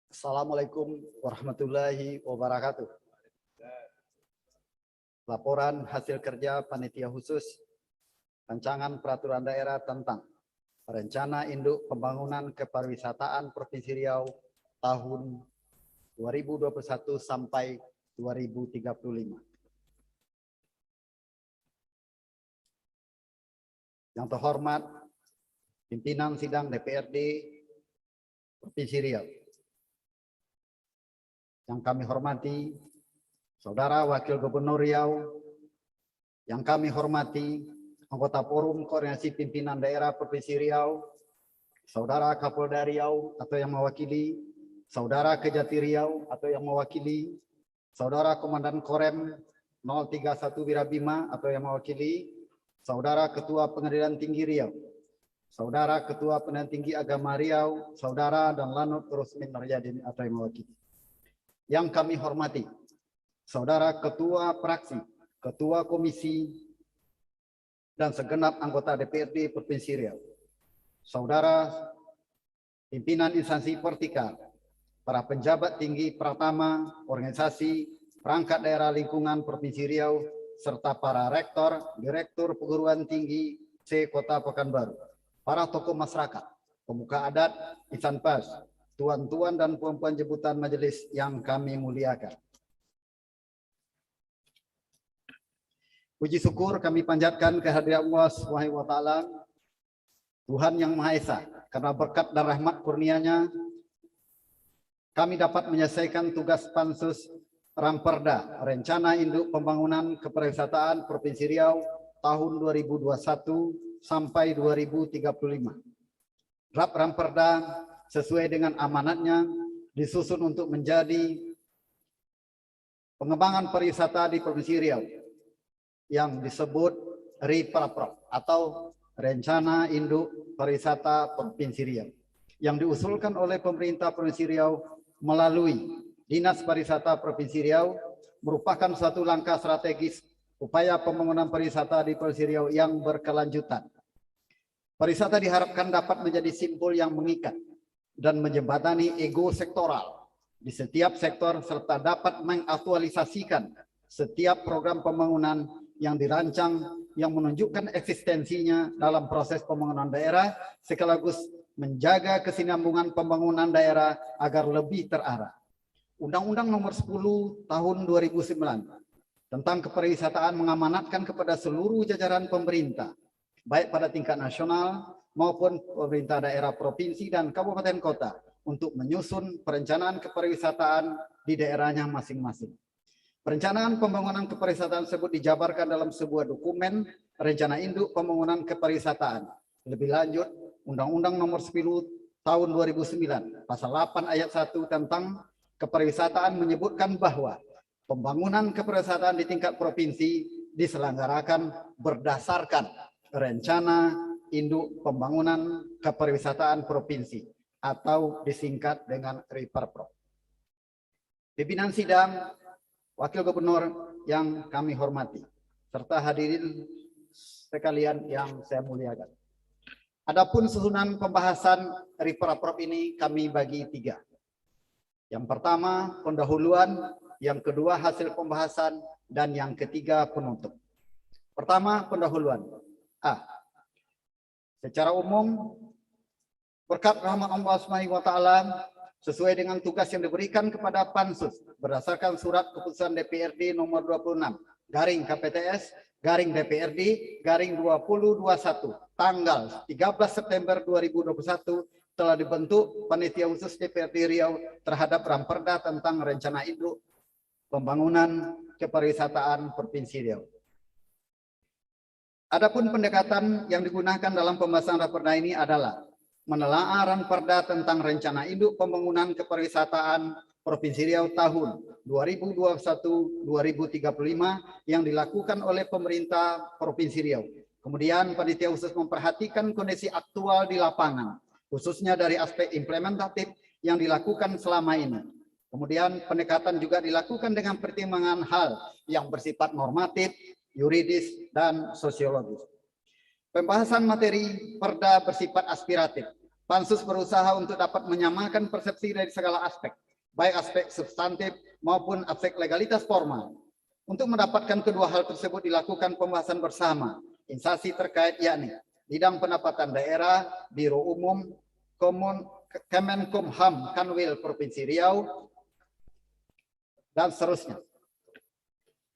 Assalamualaikum warahmatullahi wabarakatuh. Laporan hasil kerja panitia khusus rancangan peraturan daerah tentang rencana induk pembangunan kepariwisataan Provinsi Riau tahun 2021 sampai 2035. Yang terhormat pimpinan sidang DPRD Provinsi Riau. Yang kami hormati Saudara Wakil Gubernur Riau, yang kami hormati anggota Forum Koordinasi Pimpinan Daerah Provinsi Riau, Saudara Kapolda Riau atau yang mewakili, Saudara Kejati Riau atau yang mewakili, Saudara Komandan Korem 031 Wirabima atau yang mewakili, Saudara Ketua Pengadilan Tinggi Riau, Saudara Ketua Pengadilan Tinggi Agama Riau, Saudara dan Lanut Rusmin Naryadin atau yang mewakili. Yang kami hormati, Saudara Ketua Praksi, Ketua Komisi, dan segenap anggota DPRD Provinsi Riau, Saudara pimpinan instansi vertikal, para pejabat tinggi Pratama, organisasi, perangkat daerah lingkungan Provinsi Riau, serta para rektor, direktur perguruan tinggi Kota Pekanbaru, para tokoh masyarakat, pemuka adat, insan pers, tuan-tuan dan puan-puan jemputan majelis yang kami muliakan. Puji syukur kami panjatkan kehadirat Allah Subhanahu wa Ta'ala, Tuhan yang Maha Esa, karena berkat dan rahmat kurnia-Nya kami dapat menyelesaikan tugas Pansus Ramperda, Rencana Induk Pembangunan Kepariwisataan Provinsi Riau tahun 2021 sampai 2035. Draft Ramperda sesuai dengan amanatnya disusun untuk menjadi pengembangan pariwisata di Provinsi Riau yang disebut RIPRAPROP atau Rencana Induk Pariwisata Provinsi Riau yang diusulkan oleh pemerintah Provinsi Riau melalui Dinas Pariwisata Provinsi Riau merupakan suatu langkah strategis upaya pembangunan pariwisata di Provinsi Riau yang berkelanjutan. Pariwisata diharapkan dapat menjadi simbol yang mengikat dan menjembatani ego sektoral di setiap sektor serta dapat mengaktualisasikan setiap program pembangunan yang dirancang yang menunjukkan eksistensinya dalam proses pembangunan daerah sekaligus menjaga kesinambungan pembangunan daerah agar lebih terarah. Undang-Undang Nomor 10 Tahun 2009 tentang kepariwisataan mengamanatkan kepada seluruh jajaran pemerintah, baik pada tingkat nasional maupun pemerintah daerah provinsi dan kabupaten kota untuk menyusun perencanaan kepariwisataan di daerahnya masing-masing. Perencanaan pembangunan kepariwisataan tersebut dijabarkan dalam sebuah dokumen Rencana Induk Pembangunan Kepariwisataan. Lebih lanjut, Undang-Undang Nomor 10 Tahun 2009, Pasal 8 Ayat 1 tentang kepariwisataan menyebutkan bahwa pembangunan kepariwisataan di tingkat provinsi diselenggarakan berdasarkan Rencana Induk Pembangunan Kepariwisataan Provinsi atau disingkat dengan RIPRAPROP. Pimpinan sidang, Wakil Gubernur yang kami hormati, serta hadirin sekalian yang saya muliakan. Adapun susunan pembahasan RIPRAPROP ini kami bagi 3. Yang pertama pendahuluan, yang kedua hasil pembahasan, dan yang ketiga penutup. Pertama pendahuluan. Secara umum berkat rahmat Allah Subhanahu wa Ta'ala sesuai dengan tugas yang diberikan kepada Pansus berdasarkan surat keputusan DPRD nomor 26 garing KPTS garing DPRD garing 2021 tanggal 13 September 2021 telah dibentuk panitia khusus DPRD Riau terhadap Ramperda tentang Rencana Induk Pembangunan Kepariwisataan Provinsi Riau. Adapun pendekatan yang digunakan dalam pembahasan Ramperda ini adalah menelaah Ramperda tentang Rencana Induk Pembangunan Kepariwisataan Provinsi Riau tahun 2021-2035 yang dilakukan oleh pemerintah Provinsi Riau. Kemudian panitia khusus memperhatikan kondisi aktual di lapangan, khususnya dari aspek implementatif yang dilakukan selama ini. Kemudian pendekatan juga dilakukan dengan pertimbangan hal yang bersifat normatif, yuridis, dan sosiologis. Pembahasan materi perda bersifat aspiratif. Pansus berusaha untuk dapat menyamakan persepsi dari segala aspek, baik aspek substantif maupun aspek legalitas formal. Untuk mendapatkan kedua hal tersebut dilakukan pembahasan bersama instansi terkait, yakni Bidang Pendapatan Daerah, Biro Umum, Kemenkumham Kanwil Provinsi Riau, dan seterusnya.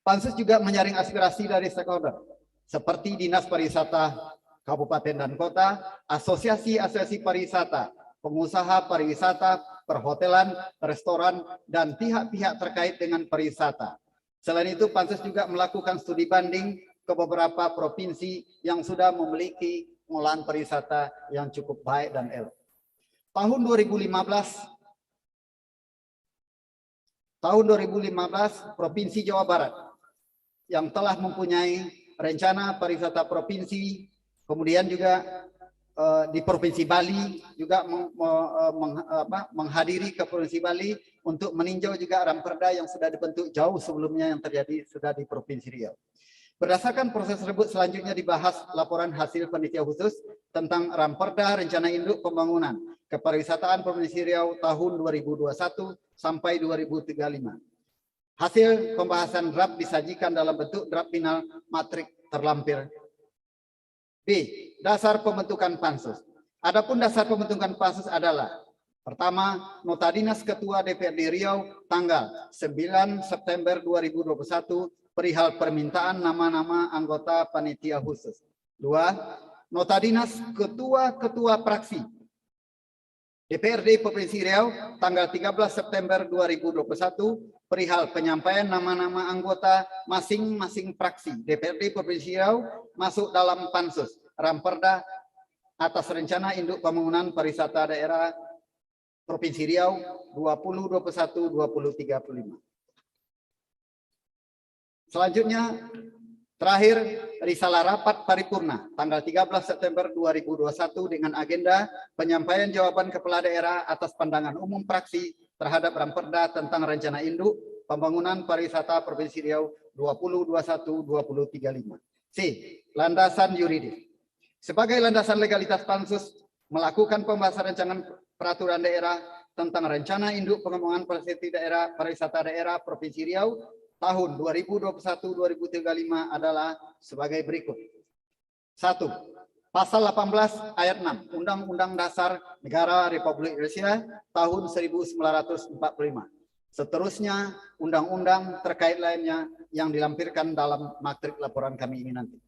Pansus juga menyaring aspirasi dari stakeholder seperti Dinas Pariwisata Kabupaten dan Kota, asosiasi-asosiasi pariwisata, pengusaha pariwisata, perhotelan, restoran, dan pihak-pihak terkait dengan pariwisata. Selain itu, Pansus juga melakukan studi banding ke beberapa provinsi yang sudah memiliki pengolahan pariwisata yang cukup baik dan elok. tahun 2015 Provinsi Jawa Barat yang telah mempunyai rencana pariwisata provinsi, kemudian juga di Provinsi Bali juga menghadiri ke Provinsi Bali untuk meninjau juga Ramperda yang sudah dibentuk jauh sebelumnya yang terjadi sudah di Provinsi Riau. Berdasarkan proses tersebut selanjutnya dibahas laporan hasil panitia khusus tentang Ramperda Rencana Induk Pembangunan Kepariwisataan Provinsi Riau tahun 2021 sampai 2035. Hasil pembahasan draft disajikan dalam bentuk draft final matrik terlampir. B. Dasar pembentukan pansus. Adapun dasar pembentukan pansus adalah: pertama, Nota Dinas Ketua DPRD Riau tanggal 9 September 2021 perihal permintaan nama-nama anggota panitia khusus. 2. Nota Dinas Ketua-Ketua Praksi DPRD Provinsi Riau tanggal 13 September 2021 perihal penyampaian nama-nama anggota masing-masing praksi DPRD Provinsi Riau masuk dalam pansus Ramperda atas rencana induk pembangunan pariwisata daerah Provinsi Riau 2021-2035. Selanjutnya, terakhir, risalah rapat paripurna tanggal 13 September 2021 dengan agenda penyampaian jawaban kepala daerah atas pandangan umum praksi terhadap Ramperda tentang rencana induk pembangunan pariwisata Provinsi Riau 2021-2035. C. Landasan yuridis. Sebagai landasan legalitas pansus melakukan pembahasan rancangan peraturan daerah tentang rencana induk pengembangan pariwisata daerah Provinsi Riau tahun 2021-2035 adalah sebagai berikut. 1. Pasal 18 ayat 6 Undang-Undang Dasar Negara Republik Indonesia tahun 1945. Seterusnya undang-undang terkait lainnya yang dilampirkan dalam matrik laporan kami ini nanti.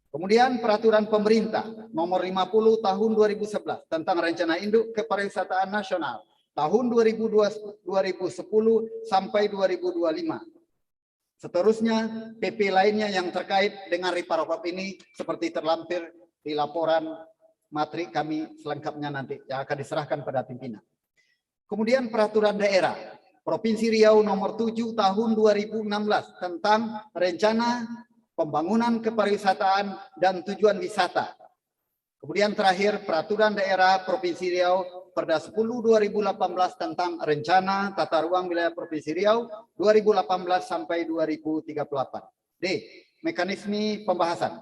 Kemudian peraturan pemerintah nomor 50 tahun 2011 tentang rencana induk kepariwisataan nasional tahun 2010 sampai 2025. Seterusnya, PP lainnya yang terkait dengan Riparpop ini seperti terlampir di laporan matrik kami selengkapnya nanti yang akan diserahkan pada pimpinan. Kemudian peraturan daerah Provinsi Riau nomor 7 tahun 2016 tentang rencana pembangunan kepariwisataan dan tujuan wisata. Kemudian terakhir peraturan daerah Provinsi Riau Perda 10 2018 tentang rencana tata ruang wilayah Provinsi Riau 2018 sampai 2038. D. Mekanisme pembahasan.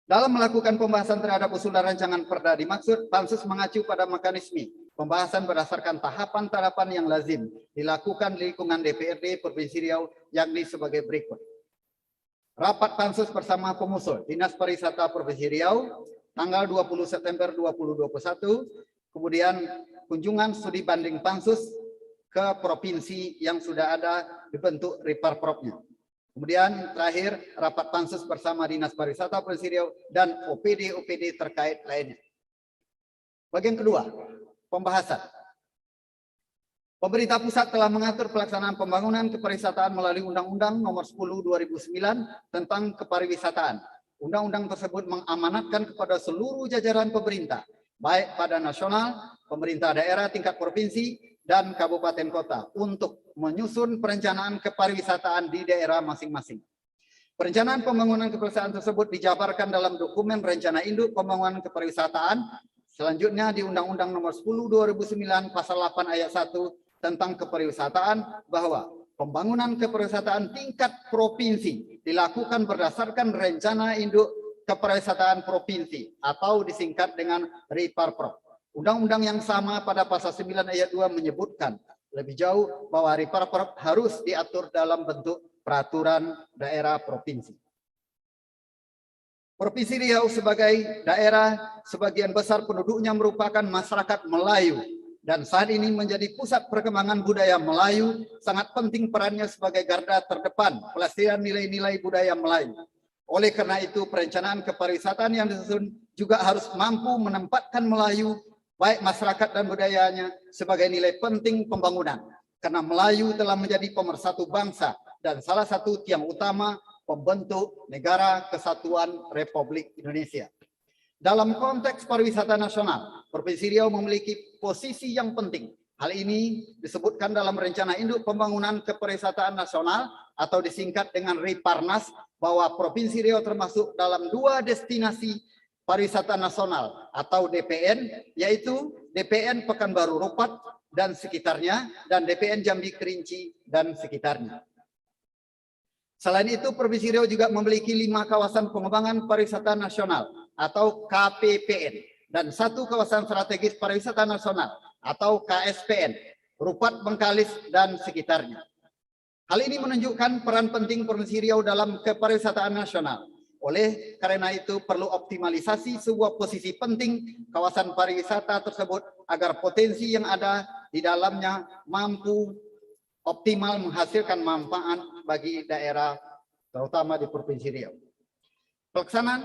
Dalam melakukan pembahasan terhadap usulan rancangan perda dimaksud, pansus mengacu pada mekanisme pembahasan berdasarkan tahapan-tahapan yang lazim dilakukan di lingkungan DPRD Provinsi Riau yakni sebagai berikut. Rapat pansus bersama pengusul Dinas Pariwisata Provinsi Riau tanggal 20 September 2021, kemudian kunjungan studi banding pansus ke provinsi yang sudah ada dibentuk Riparpropnya. Kemudian terakhir rapat pansus bersama Dinas Pariwisata Provinsi Riau dan OPD-OPD terkait lainnya. Bagian kedua, pembahasan. Pemerintah pusat telah mengatur pelaksanaan pembangunan kepariwisataan melalui Undang-Undang Nomor 10 2009 tentang kepariwisataan. Undang-undang tersebut mengamanatkan kepada seluruh jajaran pemerintah, baik pada nasional, pemerintah daerah tingkat provinsi, dan kabupaten kota untuk menyusun perencanaan kepariwisataan di daerah masing-masing. Perencanaan pembangunan kepariwisataan tersebut dijabarkan dalam dokumen rencana induk pembangunan kepariwisataan, selanjutnya di Undang-Undang Nomor 10 2009 Pasal 8 Ayat 1 tentang kepariwisataan bahwa pembangunan kepariwisataan tingkat provinsi dilakukan berdasarkan rencana induk kepariwisataan provinsi atau disingkat dengan Riparprop. Undang-undang yang sama pada pasal 9 ayat 2 menyebutkan lebih jauh bahwa Riparprop harus diatur dalam bentuk peraturan daerah provinsi. Provinsi Riau sebagai daerah sebagian besar penduduknya merupakan masyarakat Melayu dan saat ini menjadi pusat perkembangan budaya Melayu, sangat penting perannya sebagai garda terdepan pelestarian nilai-nilai budaya Melayu. Oleh karena itu, perencanaan kepariwisataan yang disusun juga harus mampu menempatkan Melayu, baik masyarakat dan budayanya, sebagai nilai penting pembangunan. Karena Melayu telah menjadi pemersatu bangsa dan salah satu tiang utama pembentuk Negara Kesatuan Republik Indonesia. Dalam konteks pariwisata nasional, Provinsi Riau memiliki posisi yang penting. Hal ini disebutkan dalam Rencana Induk Pembangunan Kepariwisataan Nasional atau disingkat dengan Riparnas, bahwa Provinsi Riau termasuk dalam 2 destinasi pariwisata nasional atau DPN, yaitu DPN Pekanbaru Rupat dan sekitarnya, dan DPN Jambi Kerinci dan sekitarnya. Selain itu, Provinsi Riau juga memiliki 5 kawasan pengembangan pariwisata nasional atau KPPN dan 1 kawasan strategis pariwisata nasional atau KSPN, Rupat, Bengkalis dan sekitarnya. Hal ini menunjukkan peran penting Provinsi Riau dalam kepariwisataan nasional. Oleh karena itu perlu optimalisasi sebuah posisi penting kawasan pariwisata tersebut agar potensi yang ada di dalamnya mampu optimal menghasilkan manfaat bagi daerah terutama di Provinsi Riau. Pelaksanaan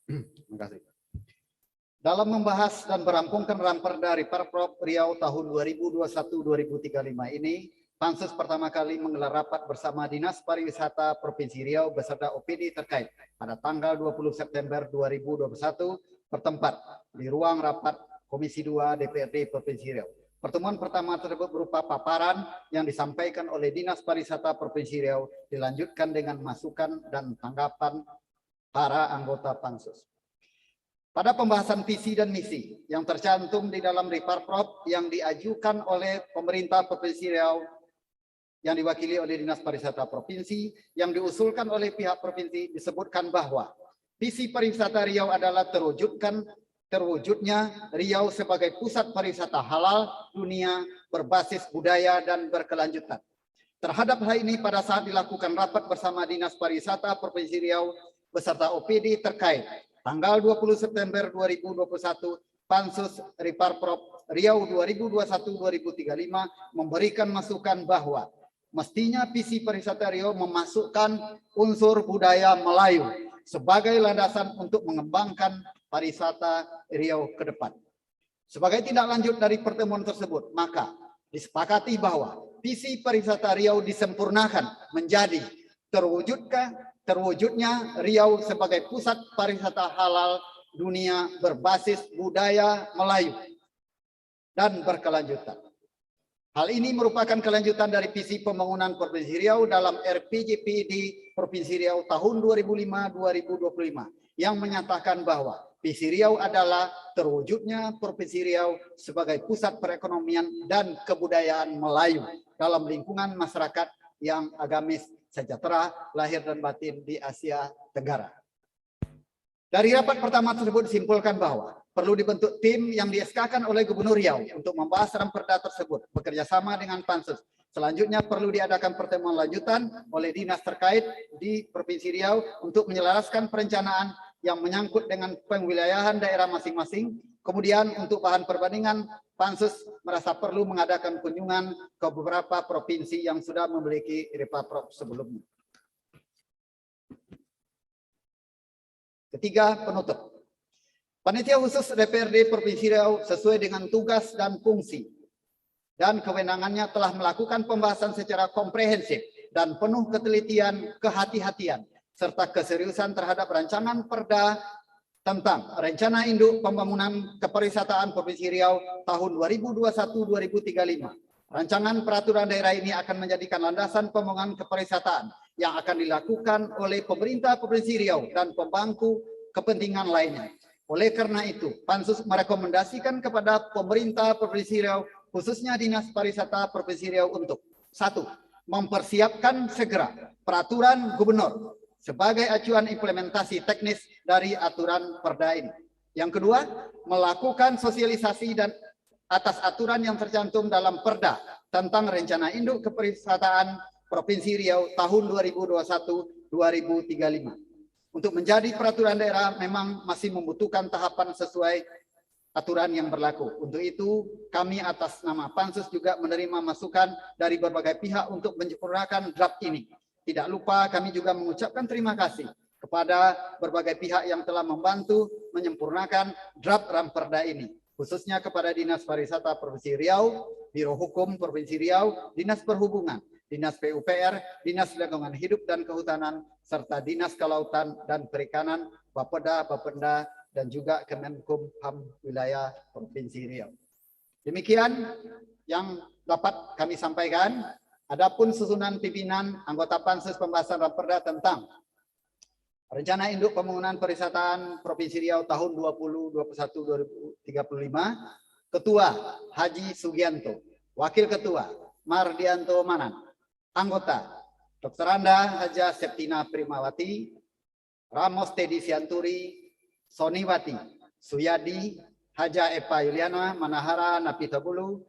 Terima kasih. Dalam membahas dan merampungkan Ranperda Riparprop Riau tahun 2021-2035 ini, Pansus pertama kali menggelar rapat bersama Dinas Pariwisata Provinsi Riau beserta OPD terkait pada tanggal 20 September 2021 bertempat di ruang rapat Komisi 2 DPRD Provinsi Riau. Pertemuan pertama tersebut berupa paparan yang disampaikan oleh Dinas Pariwisata Provinsi Riau, dilanjutkan dengan masukan dan tanggapan para anggota Pansus. Pada pembahasan visi dan misi yang tercantum di dalam Riparprop yang diajukan oleh pemerintah Provinsi Riau yang diwakili oleh Dinas Pariwisata Provinsi yang diusulkan oleh pihak provinsi, disebutkan bahwa visi pariwisata Riau adalah terwujudnya Riau sebagai pusat pariwisata halal dunia berbasis budaya dan berkelanjutan. Terhadap hal ini, pada saat dilakukan rapat bersama Dinas Pariwisata Provinsi Riau beserta OPD terkait tanggal 20 September 2021, Pansus Riparprop Riau 2021-2035 memberikan masukan bahwa mestinya visi pariwisata Riau memasukkan unsur budaya Melayu sebagai landasan untuk mengembangkan pariwisata Riau ke depan. Sebagai tindak lanjut dari pertemuan tersebut, maka disepakati bahwa visi pariwisata Riau disempurnakan menjadi terwujudnya Riau sebagai pusat pariwisata halal dunia berbasis budaya Melayu dan berkelanjutan. Hal ini merupakan kelanjutan dari visi pembangunan Provinsi Riau dalam RPJP di Provinsi Riau tahun 2005-2025 yang menyatakan bahwa visi Riau adalah terwujudnya Provinsi Riau sebagai pusat perekonomian dan kebudayaan Melayu dalam lingkungan masyarakat yang agamis, sejahtera, lahir dan batin di Asia Tenggara. Dari rapat pertama tersebut disimpulkan bahwa perlu dibentuk tim yang di-SK-kan oleh Gubernur Riau untuk membahas ramperda tersebut bekerjasama dengan Pansus. Selanjutnya perlu diadakan pertemuan lanjutan oleh dinas terkait di Provinsi Riau untuk menyelaraskan perencanaan yang menyangkut dengan pengwilayahan daerah masing-masing. Kemudian untuk bahan perbandingan, Pansus merasa perlu mengadakan kunjungan ke beberapa provinsi yang sudah memiliki Repaprop sebelumnya. Ketiga, penutup. Panitia khusus DPRD Provinsi Riau sesuai dengan tugas dan fungsi dan kewenangannya telah melakukan pembahasan secara komprehensif dan penuh ketelitian, kehati-hatian, serta keseriusan terhadap rancangan perda tentang Rencana Induk Pembangunan Kepariwisataan Provinsi Riau tahun 2021-2035. Rancangan peraturan daerah ini akan menjadikan landasan pembangunan kepariwisataan yang akan dilakukan oleh pemerintah Provinsi Riau dan pemangku kepentingan lainnya. Oleh karena itu, Pansus merekomendasikan kepada pemerintah Provinsi Riau, khususnya Dinas Pariwisata Provinsi Riau untuk 1. Mempersiapkan segera peraturan gubernur sebagai acuan implementasi teknis dari aturan perda ini. Yang kedua, melakukan sosialisasi dan atas aturan yang tercantum dalam perda tentang Rencana Induk Kepariwisataan Provinsi Riau tahun 2021-2035. Untuk menjadi peraturan daerah memang masih membutuhkan tahapan sesuai aturan yang berlaku. Untuk itu, kami atas nama Pansus juga menerima masukan dari berbagai pihak untuk menyempurnakan draft ini. Tidak lupa kami juga mengucapkan terima kasih kepada berbagai pihak yang telah membantu menyempurnakan draft ramperda ini, khususnya kepada Dinas Pariwisata Provinsi Riau, Biro Hukum Provinsi Riau, Dinas Perhubungan, Dinas PUPR, Dinas Lingkungan Hidup dan Kehutanan, serta Dinas Kelautan dan Perikanan, Bapeda, Bapenda, dan juga Kemenkumham Wilayah Provinsi Riau. Demikian yang dapat kami sampaikan. Adapun susunan pimpinan anggota Pansus pembahasan ramperda tentang Rencana Induk Pembangunan Pariwisataan Provinsi Riau tahun 2021-2035, Ketua Haji Sugianto, Wakil Ketua Mardianto Manan, Anggota Dr. Anda Haja Septina Primawati, Ramos Teddy Sianturi, Soniwati Suyadi, Haja Epa Yuliana, Manahara Napitabulu,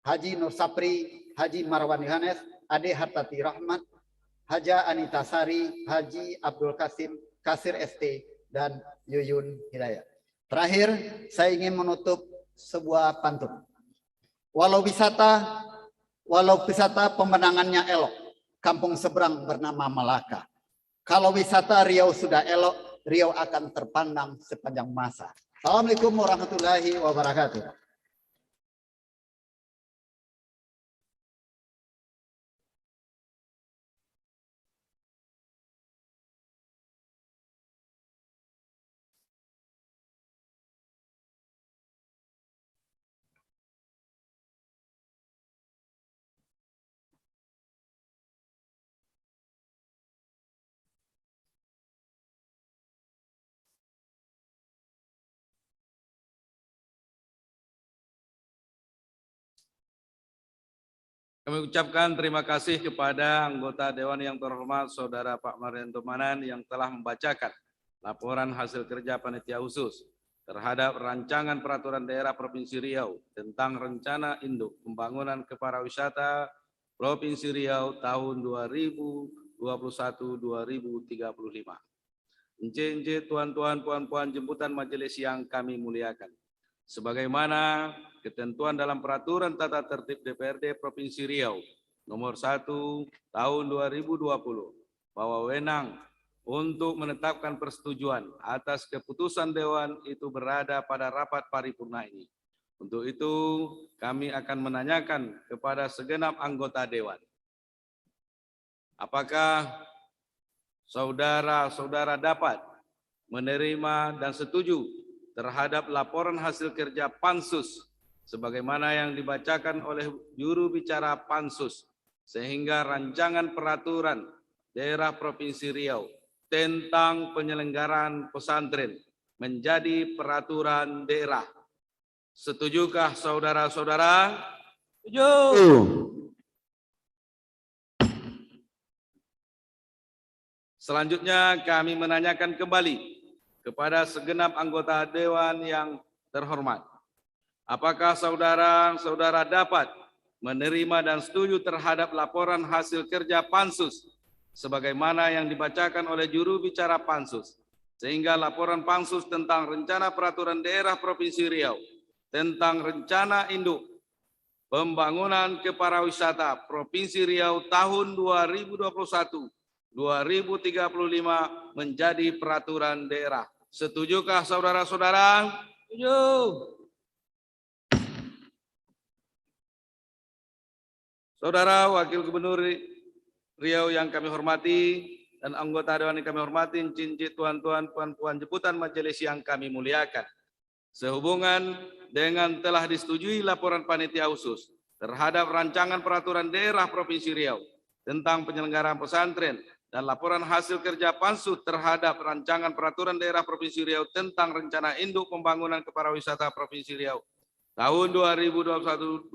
Haji Nur Sapri, Haji Marwan Yohanes, Ade Hartati Rahmat, Haja Anita Sari, Haji Abdul Kasim, Kasir ST, dan Yuyun Hidayat. Terakhir, saya ingin menutup sebuah pantun. Walau wisata pemandangannya elok, kampung seberang bernama Malaka. Kalau wisata Riau sudah elok, Riau akan terpandang sepanjang masa. Assalamualaikum warahmatullahi wabarakatuh.
Kami ucapkan terima kasih kepada anggota Dewan yang terhormat Saudara Pak Mardianto Manan yang telah membacakan laporan hasil kerja Panitia Khusus terhadap rancangan peraturan daerah Provinsi Riau tentang Rencana Induk Pembangunan Kepariwisata Provinsi Riau tahun 2021-2035. Tuan-tuan, puan-puan jemputan majelis yang kami muliakan. sebagaimana ketentuan dalam Peraturan Tata Tertib DPRD Provinsi Riau Nomor 1 Tahun 2020 bahwa wewenang untuk menetapkan persetujuan atas keputusan Dewan itu berada pada rapat paripurna ini. Untuk itu, kami akan menanyakan kepada segenap anggota Dewan. Apakah saudara-saudara dapat menerima dan setuju terhadap laporan hasil kerja Pansus sebagaimana yang dibacakan oleh juru bicara Pansus, sehingga rancangan peraturan daerah Provinsi Riau tentang penyelenggaraan pesantren menjadi peraturan daerah? Setujukah saudara-saudara?
Setuju.
Selanjutnya kami menanyakan kembali kepada segenap anggota Dewan yang terhormat. Apakah saudara-saudara dapat menerima dan setuju terhadap laporan hasil kerja Pansus sebagaimana yang dibacakan oleh juru bicara Pansus, sehingga laporan Pansus tentang rencana peraturan daerah Provinsi Riau tentang rencana induk pembangunan keparawisata Provinsi Riau tahun 2021-2035 menjadi peraturan daerah? Setujukah saudara-saudara?
Setuju.
Saudara Wakil Gubernur Riau yang kami hormati dan anggota Dewan yang kami hormati, cincin tuan-tuan, puan-puan, jemputan majelis yang kami muliakan. Sehubungan dengan telah disetujui laporan panitia khusus terhadap rancangan peraturan daerah Provinsi Riau tentang penyelenggaraan pesantren dan laporan hasil kerja Pansus terhadap rancangan peraturan daerah Provinsi Riau tentang rencana induk pembangunan keparawisata Provinsi Riau tahun 2021-2035,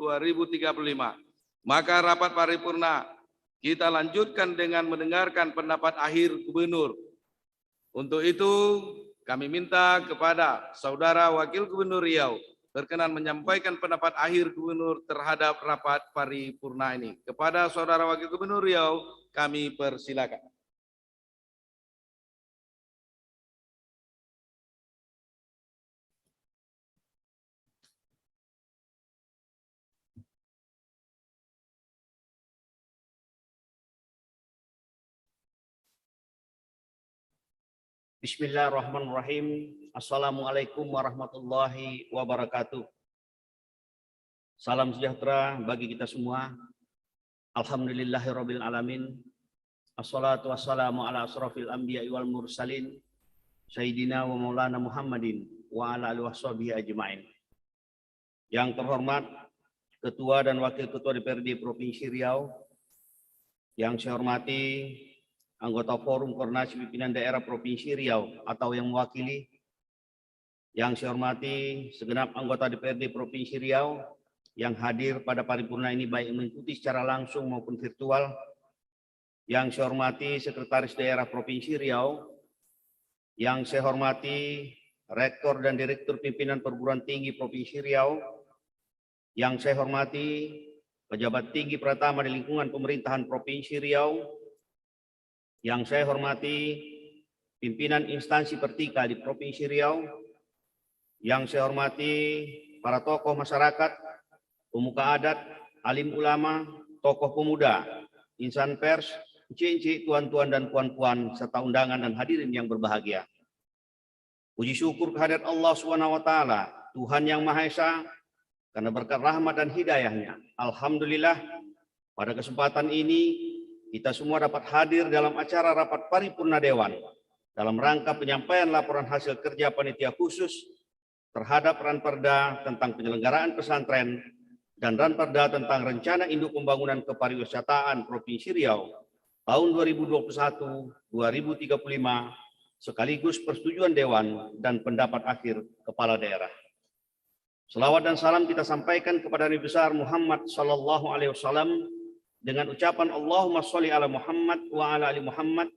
maka rapat paripurna kita lanjutkan dengan mendengarkan pendapat akhir Gubernur. Untuk itu, kami minta kepada Saudara Wakil Gubernur Riau berkenan menyampaikan pendapat akhir Gubernur terhadap rapat paripurna ini. Kepada Saudara Wakil Gubernur Riau, kami persilakan.
Bismillahirrahmanirrahim. Assalamualaikum warahmatullahi wabarakatuh. Salam sejahtera bagi kita semua. Alhamdulillahirabbil alamin. Assalatu wassalamu ala asrofil anbiya'i wal mursalin Sayyidina wa maulana Muhammadin wa ala alihi washabihi ajma'in. Yang terhormat Ketua dan Wakil Ketua DPRD Provinsi Riau, yang saya hormati anggota Forum Koordinasi Pimpinan Daerah Provinsi Riau atau yang mewakili, yang saya hormati segenap anggota DPRD Provinsi Riau yang hadir pada paripurna ini baik mengikuti secara langsung maupun virtual, yang saya hormati Sekretaris Daerah Provinsi Riau, yang saya hormati Rektor dan Direktur Pimpinan Perguruan Tinggi Provinsi Riau, yang saya hormati pejabat tinggi pertama di lingkungan pemerintahan Provinsi Riau, yang saya hormati pimpinan instansi Pertika di Provinsi Riau, yang saya hormati para tokoh masyarakat, pemuka adat, alim ulama, tokoh pemuda, insan pers, cincin, tuan-tuan dan puan-puan, serta undangan dan hadirin yang berbahagia. Puji syukur kehadirat Allah SWT, Tuhan yang Maha Esa, karena berkat rahmat dan hidayahnya. Alhamdulillah, pada kesempatan ini kita semua dapat hadir dalam acara rapat paripurna Dewan dalam rangka penyampaian laporan hasil kerja panitia khusus terhadap Ranperda tentang penyelenggaraan pesantren dan Ranperda tentang rencana induk pembangunan kepariwisataan Provinsi Riau tahun 2021-2035 sekaligus persetujuan Dewan dan pendapat akhir Kepala Daerah. Selawat dan salam kita sampaikan kepada Nabi besar Muhammad SAW dengan ucapan Allahumma sholli ala Muhammad wa ala ali Muhammad.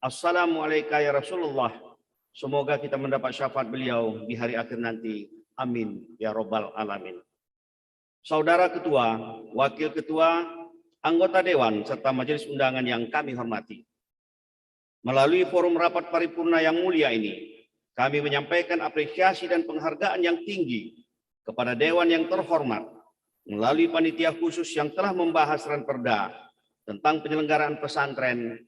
Assalamualaikum ya Rasulullah. Semoga kita mendapat syafaat beliau di hari akhir nanti. Amin ya robbal alamin. Saudara Ketua, Wakil Ketua, anggota Dewan, serta majelis undangan yang kami hormati. Melalui forum rapat paripurna yang mulia ini, kami menyampaikan apresiasi dan penghargaan yang tinggi kepada Dewan yang terhormat melalui panitia khusus yang telah membahas Ranperda tentang penyelenggaraan pesantren,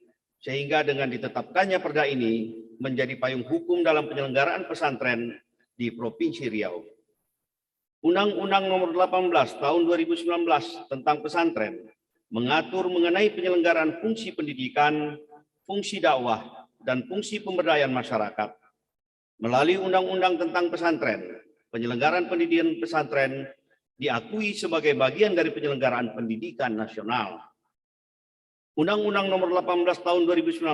sehingga dengan ditetapkannya perda ini menjadi payung hukum dalam penyelenggaraan pesantren di Provinsi Riau. Undang-Undang Nomor 18 Tahun 2019 tentang pesantren mengatur mengenai penyelenggaraan fungsi pendidikan, fungsi dakwah, dan fungsi pemberdayaan masyarakat. Melalui Undang-Undang tentang pesantren, penyelenggaraan pendidikan pesantren diakui sebagai bagian dari penyelenggaraan pendidikan nasional. Undang-Undang Nomor 18 Tahun 2019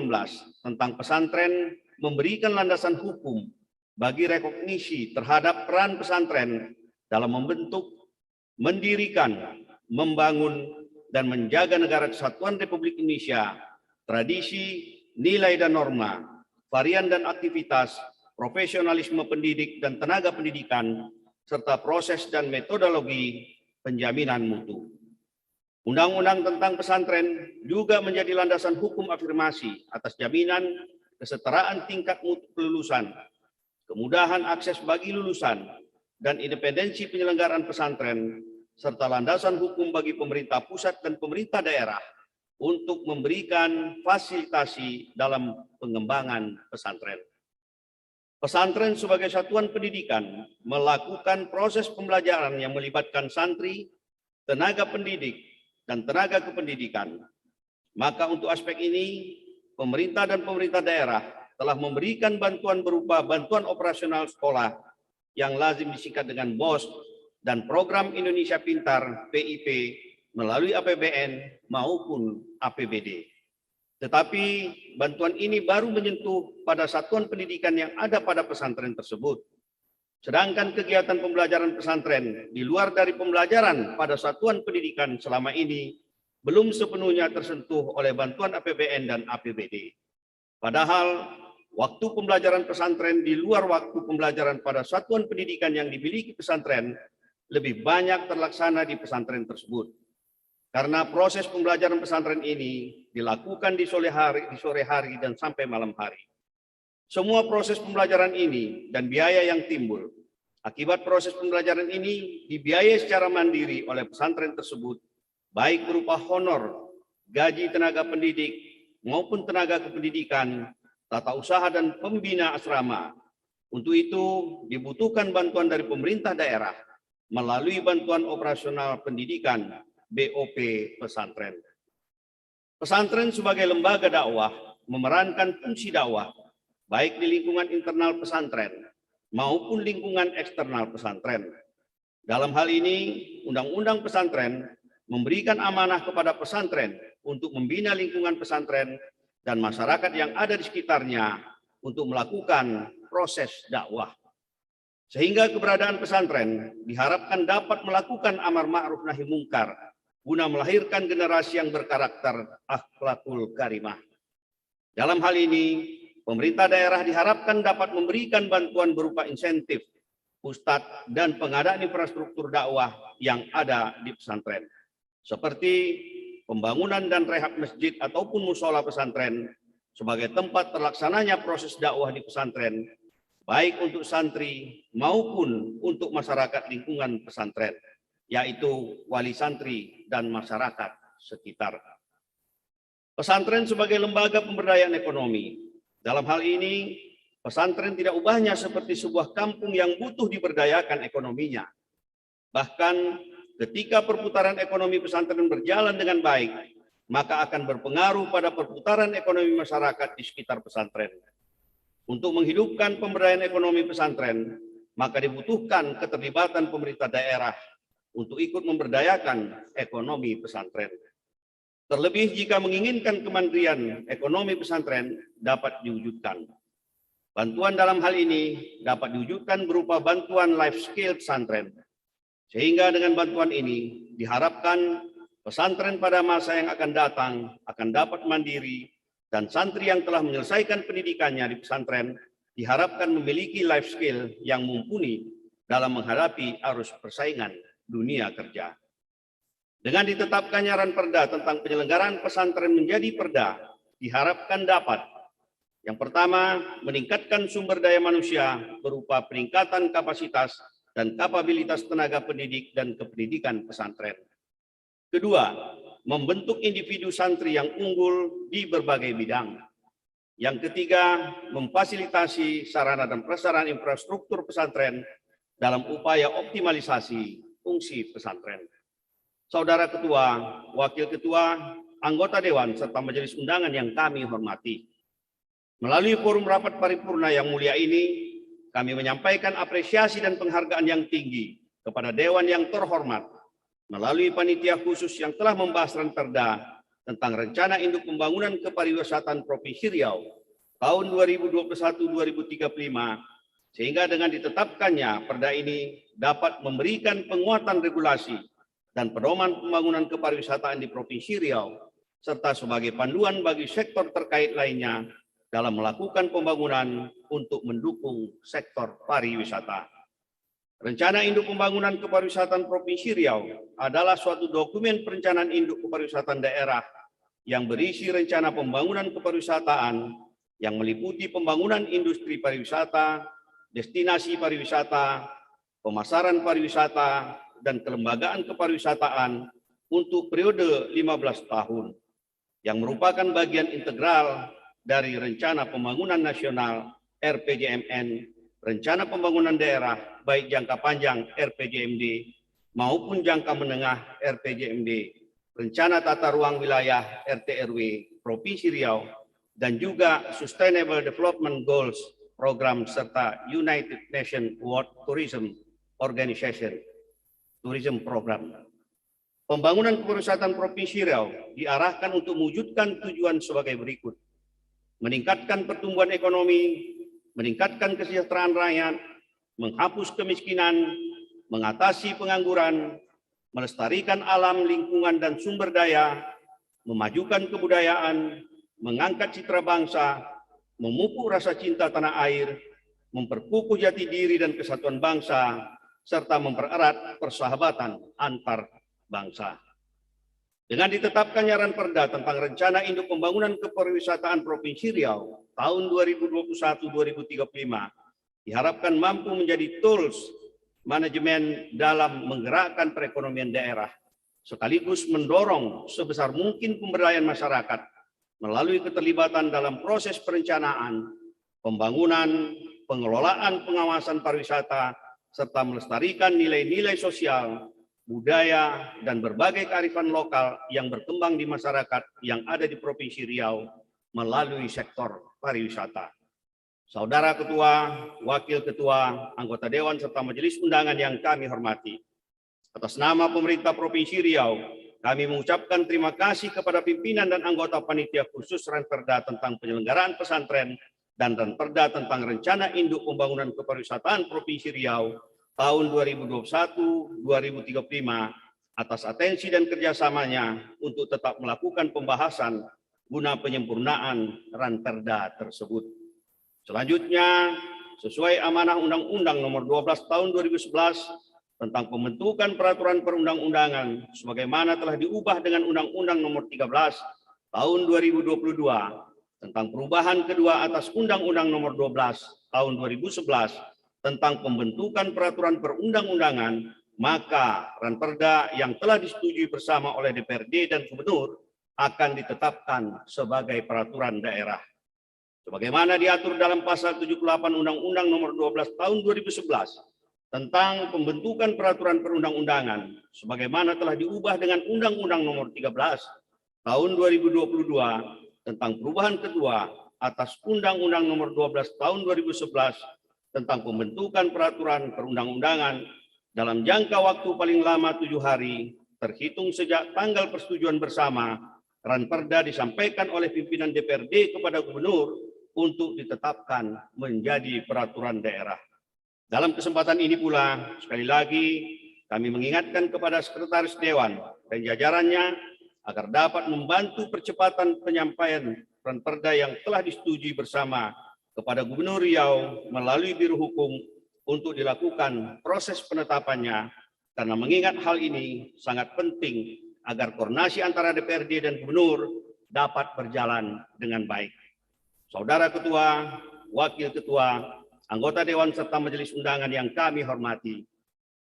tentang pesantren memberikan landasan hukum bagi rekognisi terhadap peran pesantren dalam membentuk, mendirikan, membangun, dan menjaga negara kesatuan Republik Indonesia, tradisi, nilai dan norma, varian dan aktivitas, profesionalisme pendidik dan tenaga pendidikan, serta proses dan metodologi penjaminan mutu. Undang-undang tentang pesantren juga menjadi landasan hukum afirmasi atas jaminan kesetaraan tingkat mutu kelulusan, kemudahan akses bagi lulusan, dan independensi penyelenggaraan pesantren, serta landasan hukum bagi pemerintah pusat dan pemerintah daerah untuk memberikan fasilitasi dalam pengembangan pesantren. Pesantren sebagai satuan pendidikan melakukan proses pembelajaran yang melibatkan santri, tenaga pendidik, dan tenaga kependidikan. Maka untuk aspek ini, pemerintah dan pemerintah daerah telah memberikan bantuan berupa bantuan operasional sekolah yang lazim disingkat dengan BOS dan program Indonesia Pintar PIP melalui APBN maupun APBD. Tetapi bantuan ini baru menyentuh pada satuan pendidikan yang ada pada pesantren tersebut. Sedangkan kegiatan pembelajaran pesantren di luar dari pembelajaran pada satuan pendidikan selama ini belum sepenuhnya tersentuh oleh bantuan APBN dan APBD. Padahal waktu pembelajaran pesantren di luar waktu pembelajaran pada satuan pendidikan yang dimiliki pesantren lebih banyak terlaksana di pesantren tersebut. Karena proses pembelajaran pesantren ini dilakukan di sore hari dan sampai malam hari. Semua proses pembelajaran ini dan biaya yang timbul akibat proses pembelajaran ini dibiayai secara mandiri oleh pesantren tersebut, baik berupa honor, gaji tenaga pendidik, maupun tenaga kependidikan, tata usaha dan pembina asrama. Untuk itu dibutuhkan bantuan dari pemerintah daerah melalui bantuan operasional pendidikan BOP pesantren. Pesantren sebagai lembaga dakwah memerankan fungsi dakwah baik di lingkungan internal pesantren maupun lingkungan eksternal pesantren. Dalam hal ini, Undang-Undang Pesantren memberikan amanah kepada pesantren untuk membina lingkungan pesantren dan masyarakat yang ada di sekitarnya untuk melakukan proses dakwah. Sehingga keberadaan pesantren diharapkan dapat melakukan amar ma'ruf nahi mungkar guna melahirkan generasi yang berkarakter akhlakul karimah. Dalam hal ini, pemerintah daerah diharapkan dapat memberikan bantuan berupa insentif, ustadz, dan pengadaan infrastruktur dakwah yang ada di pesantren, seperti pembangunan dan rehab masjid ataupun musola pesantren sebagai tempat terlaksananya proses dakwah di pesantren, baik untuk santri maupun untuk masyarakat lingkungan pesantren, yaitu wali santri dan masyarakat sekitar. Pesantren sebagai lembaga pemberdayaan ekonomi. Dalam hal ini, pesantren tidak ubahnya seperti sebuah kampung yang butuh diberdayakan ekonominya. Bahkan ketika perputaran ekonomi pesantren berjalan dengan baik, maka akan berpengaruh pada perputaran ekonomi masyarakat di sekitar pesantren. Untuk menghidupkan pemberdayaan ekonomi pesantren, maka dibutuhkan keterlibatan pemerintah daerah untuk ikut memberdayakan ekonomi pesantren. Terlebih jika menginginkan kemandirian ekonomi pesantren dapat diwujudkan. Bantuan dalam hal ini dapat diwujudkan berupa bantuan life skill pesantren. Sehingga dengan bantuan ini diharapkan pesantren pada masa yang akan datang akan dapat mandiri dan santri yang telah menyelesaikan pendidikannya di pesantren diharapkan memiliki life skill yang mumpuni dalam menghadapi arus persaingan dunia kerja. Dengan ditetapkannya Ranperda tentang penyelenggaraan pesantren menjadi perda, diharapkan dapat yang pertama, meningkatkan sumber daya manusia berupa peningkatan kapasitas dan kapabilitas tenaga pendidik dan kependidikan pesantren. Kedua, membentuk individu santri yang unggul di berbagai bidang. Yang ketiga, memfasilitasi sarana dan prasarana infrastruktur pesantren dalam upaya optimalisasi fungsi pesantren. Saudara Ketua, Wakil Ketua, anggota Dewan, serta Majelis Undangan yang kami hormati. Melalui forum rapat paripurna yang mulia ini, kami menyampaikan apresiasi dan penghargaan yang tinggi kepada Dewan yang terhormat melalui panitia khusus yang telah membahas Ranperda tentang Rencana Induk Pembangunan Kepariwisataan Provinsi Riau tahun 2021-2035, sehingga dengan ditetapkannya perda ini dapat memberikan penguatan regulasi dan pedoman pembangunan kepariwisataan di Provinsi Riau, serta sebagai panduan bagi sektor terkait lainnya dalam melakukan pembangunan untuk mendukung sektor pariwisata. Rencana Induk Pembangunan Kepariwisataan Provinsi Riau adalah suatu dokumen perencanaan induk kepariwisataan daerah yang berisi rencana pembangunan kepariwisataan yang meliputi pembangunan industri pariwisata, destinasi pariwisata, pemasaran pariwisata, dan kelembagaan kepariwisataan untuk periode 15 tahun, yang merupakan bagian integral dari Rencana Pembangunan Nasional RPJMN, Rencana Pembangunan Daerah baik jangka panjang RPJMD maupun jangka menengah RPJMD, Rencana Tata Ruang Wilayah RTRW Provinsi Riau, dan juga Sustainable Development Goals Program serta United Nations World Tourism Organization Tourism Program. Pembangunan kepariwisataan Provinsi Riau diarahkan untuk mewujudkan tujuan sebagai berikut: meningkatkan pertumbuhan ekonomi, meningkatkan kesejahteraan rakyat, menghapus kemiskinan, mengatasi pengangguran, melestarikan alam, lingkungan, dan sumber daya, memajukan kebudayaan, mengangkat citra bangsa, memupuk rasa cinta tanah air, memperkukuh jati diri dan kesatuan bangsa, serta mempererat persahabatan antar bangsa. Dengan ditetapkannya Ranperda tentang Rencana Induk Pembangunan Kepariwisataan Provinsi Riau tahun 2021-2035 diharapkan mampu menjadi tools manajemen dalam menggerakkan perekonomian daerah, sekaligus mendorong sebesar mungkin pemberdayaan masyarakat melalui keterlibatan dalam proses perencanaan, pembangunan, pengelolaan, pengawasan pariwisata, serta melestarikan nilai-nilai sosial, budaya, dan berbagai kearifan lokal yang berkembang di masyarakat yang ada di Provinsi Riau melalui sektor pariwisata. Saudara Ketua, Wakil Ketua, anggota Dewan, serta Majelis Undangan yang kami hormati, atas nama pemerintah Provinsi Riau, kami mengucapkan terima kasih kepada pimpinan dan anggota panitia khusus Ranperda tentang penyelenggaraan pesantren dan Ranperda tentang Rencana Induk Pembangunan Kepariwisataan Provinsi Riau tahun 2021-2035 atas atensi dan kerjasamanya untuk tetap melakukan pembahasan guna penyempurnaan Ranperda tersebut. Selanjutnya, sesuai amanah Undang-Undang Nomor 12 Tahun 2011 tentang pembentukan peraturan perundang-undangan sebagaimana telah diubah dengan Undang-Undang Nomor 13 Tahun 2022 tentang perubahan kedua atas Undang-Undang Nomor 12 Tahun 2011 tentang pembentukan peraturan perundang-undangan, maka Ranperda yang telah disetujui bersama oleh DPRD dan Gubernur akan ditetapkan sebagai peraturan daerah. Sebagaimana diatur dalam pasal 78 Undang-Undang Nomor 12 Tahun 2011 tentang pembentukan peraturan perundang-undangan, sebagaimana telah diubah dengan Undang-Undang Nomor 13 Tahun 2022 tentang perubahan kedua atas Undang-Undang Nomor 12 Tahun 2011 tentang pembentukan peraturan perundang-undangan dalam jangka waktu paling lama 7 hari terhitung sejak tanggal persetujuan bersama. Ranperda disampaikan oleh pimpinan DPRD kepada Gubernur untuk ditetapkan menjadi peraturan daerah. Dalam kesempatan ini pula, sekali lagi kami mengingatkan kepada Sekretaris Dewan dan jajarannya agar dapat membantu percepatan penyampaian Ranperda yang telah disetujui bersama kepada Gubernur Riau melalui Biro Hukum untuk dilakukan proses penetapannya, karena mengingat hal ini sangat penting agar koordinasi antara DPRD dan Gubernur dapat berjalan dengan baik. Saudara Ketua, Wakil Ketua, anggota Dewan serta Majelis Undangan yang kami hormati,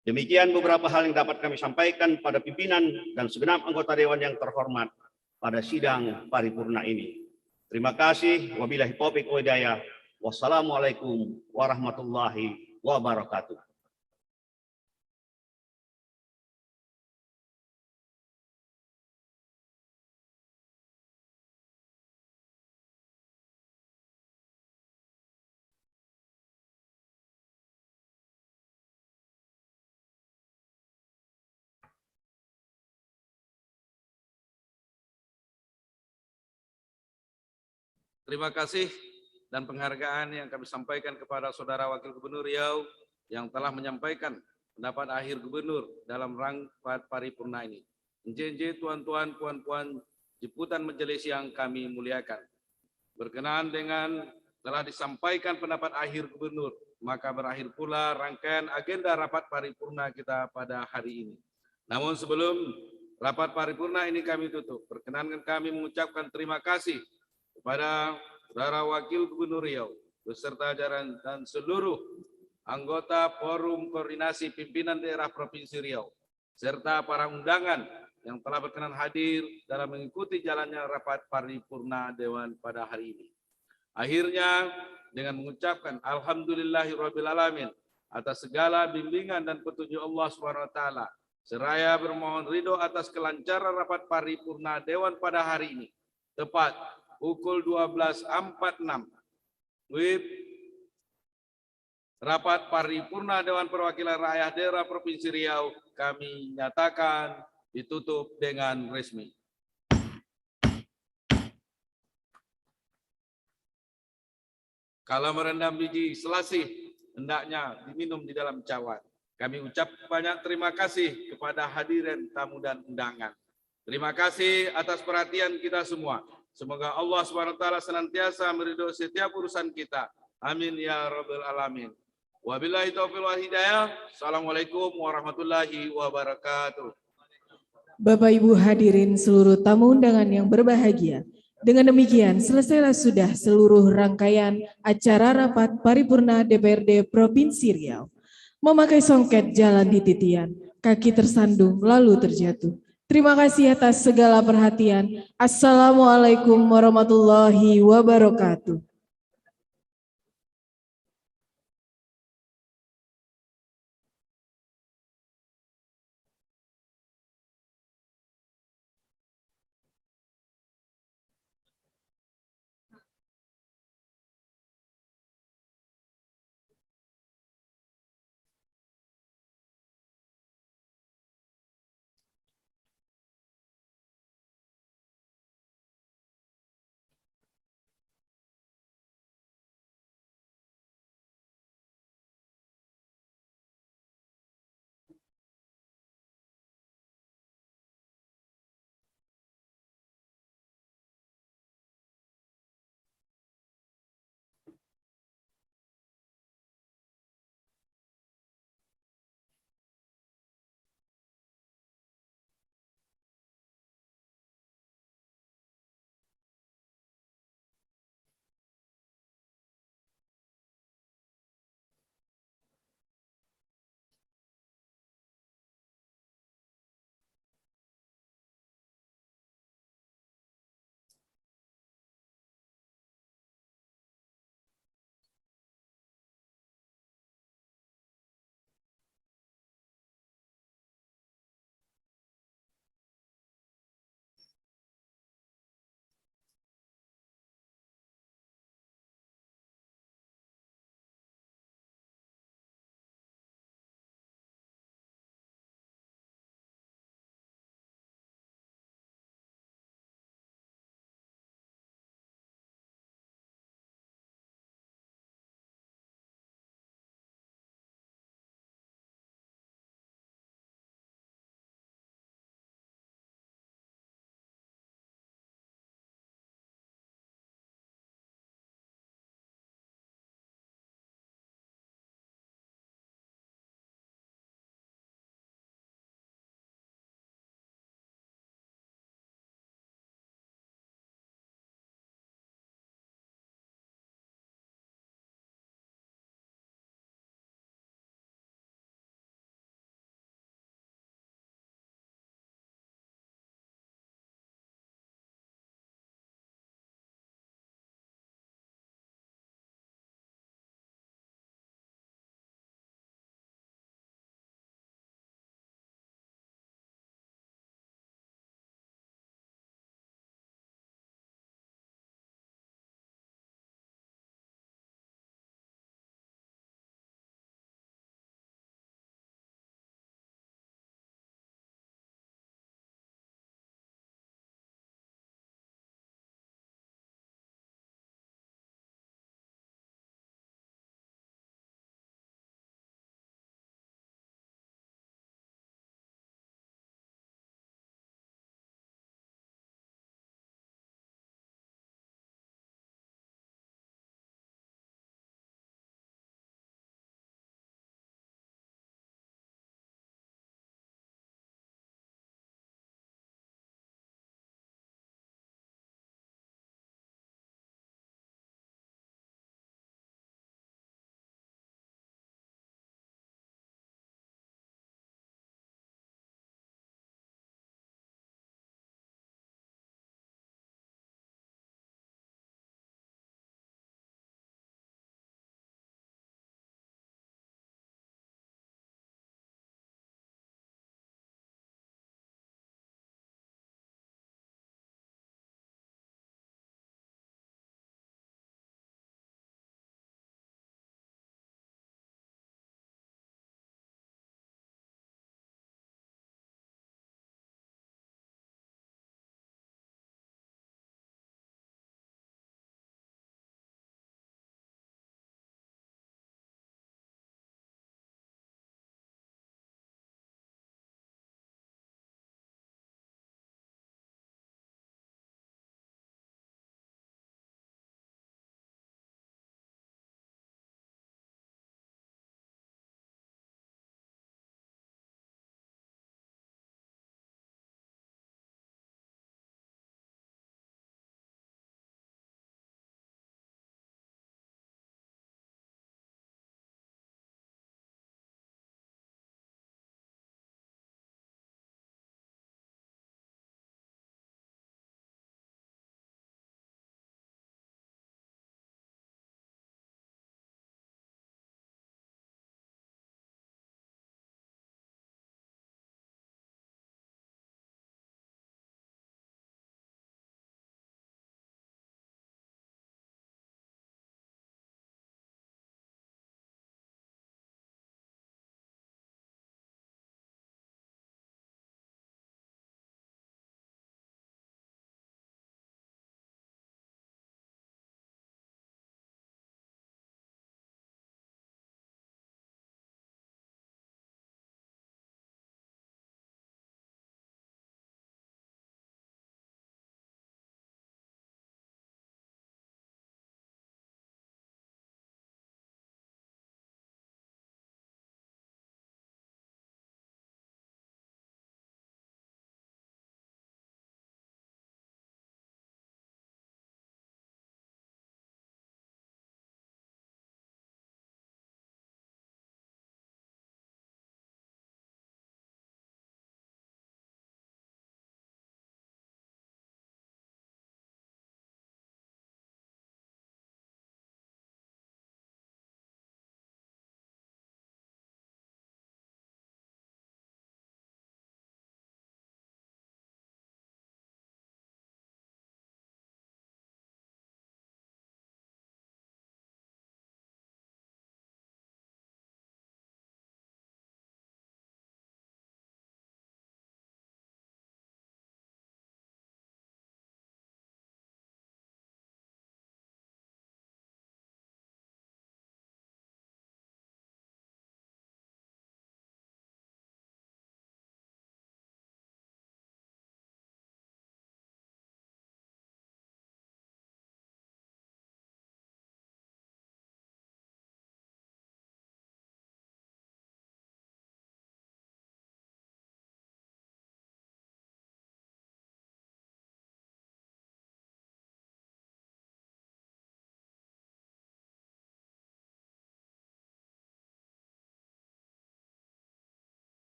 Demikian beberapa hal yang dapat kami sampaikan pada pimpinan dan segenap anggota Dewan yang terhormat pada sidang paripurna ini. Terima kasih. Wabillahi taufiq wal hidayah. Wassalamualaikum warahmatullahi wabarakatuh.
Terima kasih dan penghargaan yang kami sampaikan kepada Saudara Wakil Gubernur Riau yang telah menyampaikan pendapat akhir Gubernur dalam rapat paripurna ini. Enje tuan-tuan, puan-puan, jemputan majelis yang kami muliakan. Berkenaan dengan telah disampaikan pendapat akhir Gubernur, maka berakhir pula rangkaian agenda rapat paripurna kita pada hari ini. Namun sebelum rapat paripurna ini kami tutup, perkenankan kami mengucapkan terima kasih kepada Saudara Wakil Gubernur Riau beserta jajaran dan seluruh anggota Forum Koordinasi Pimpinan Daerah Provinsi Riau serta para undangan yang telah berkenan hadir dalam mengikuti jalannya rapat paripurna Dewan pada hari ini. Akhirnya dengan mengucapkan alhamdulillahirabbil alamin atas segala bimbingan dan petunjuk Allah SWT, seraya bermohon ridho atas kelancaran rapat paripurna Dewan pada hari ini. Tepat pukul 12.46 WIB rapat paripurna Dewan Perwakilan Rakyat Daerah Provinsi Riau kami nyatakan ditutup dengan resmi. Kalau merendam biji selasih hendaknya diminum di dalam cawan. Kami ucap banyak terima kasih kepada hadirin tamu dan undangan. Terima kasih atas perhatian kita semua. Semoga Allah SWT senantiasa meridhoi setiap urusan kita. Amin ya rabbal alamin. Wabillahi taufiq wal hidayah. Assalamualaikum warahmatullahi wabarakatuh.
Bapak Ibu hadirin seluruh tamu undangan yang berbahagia. Dengan demikian selesailah sudah seluruh rangkaian acara rapat paripurna DPRD Provinsi Riau. Memakai songket jalan di titian, kaki tersandung lalu terjatuh. Terima kasih atas segala perhatian. Assalamualaikum warahmatullahi wabarakatuh.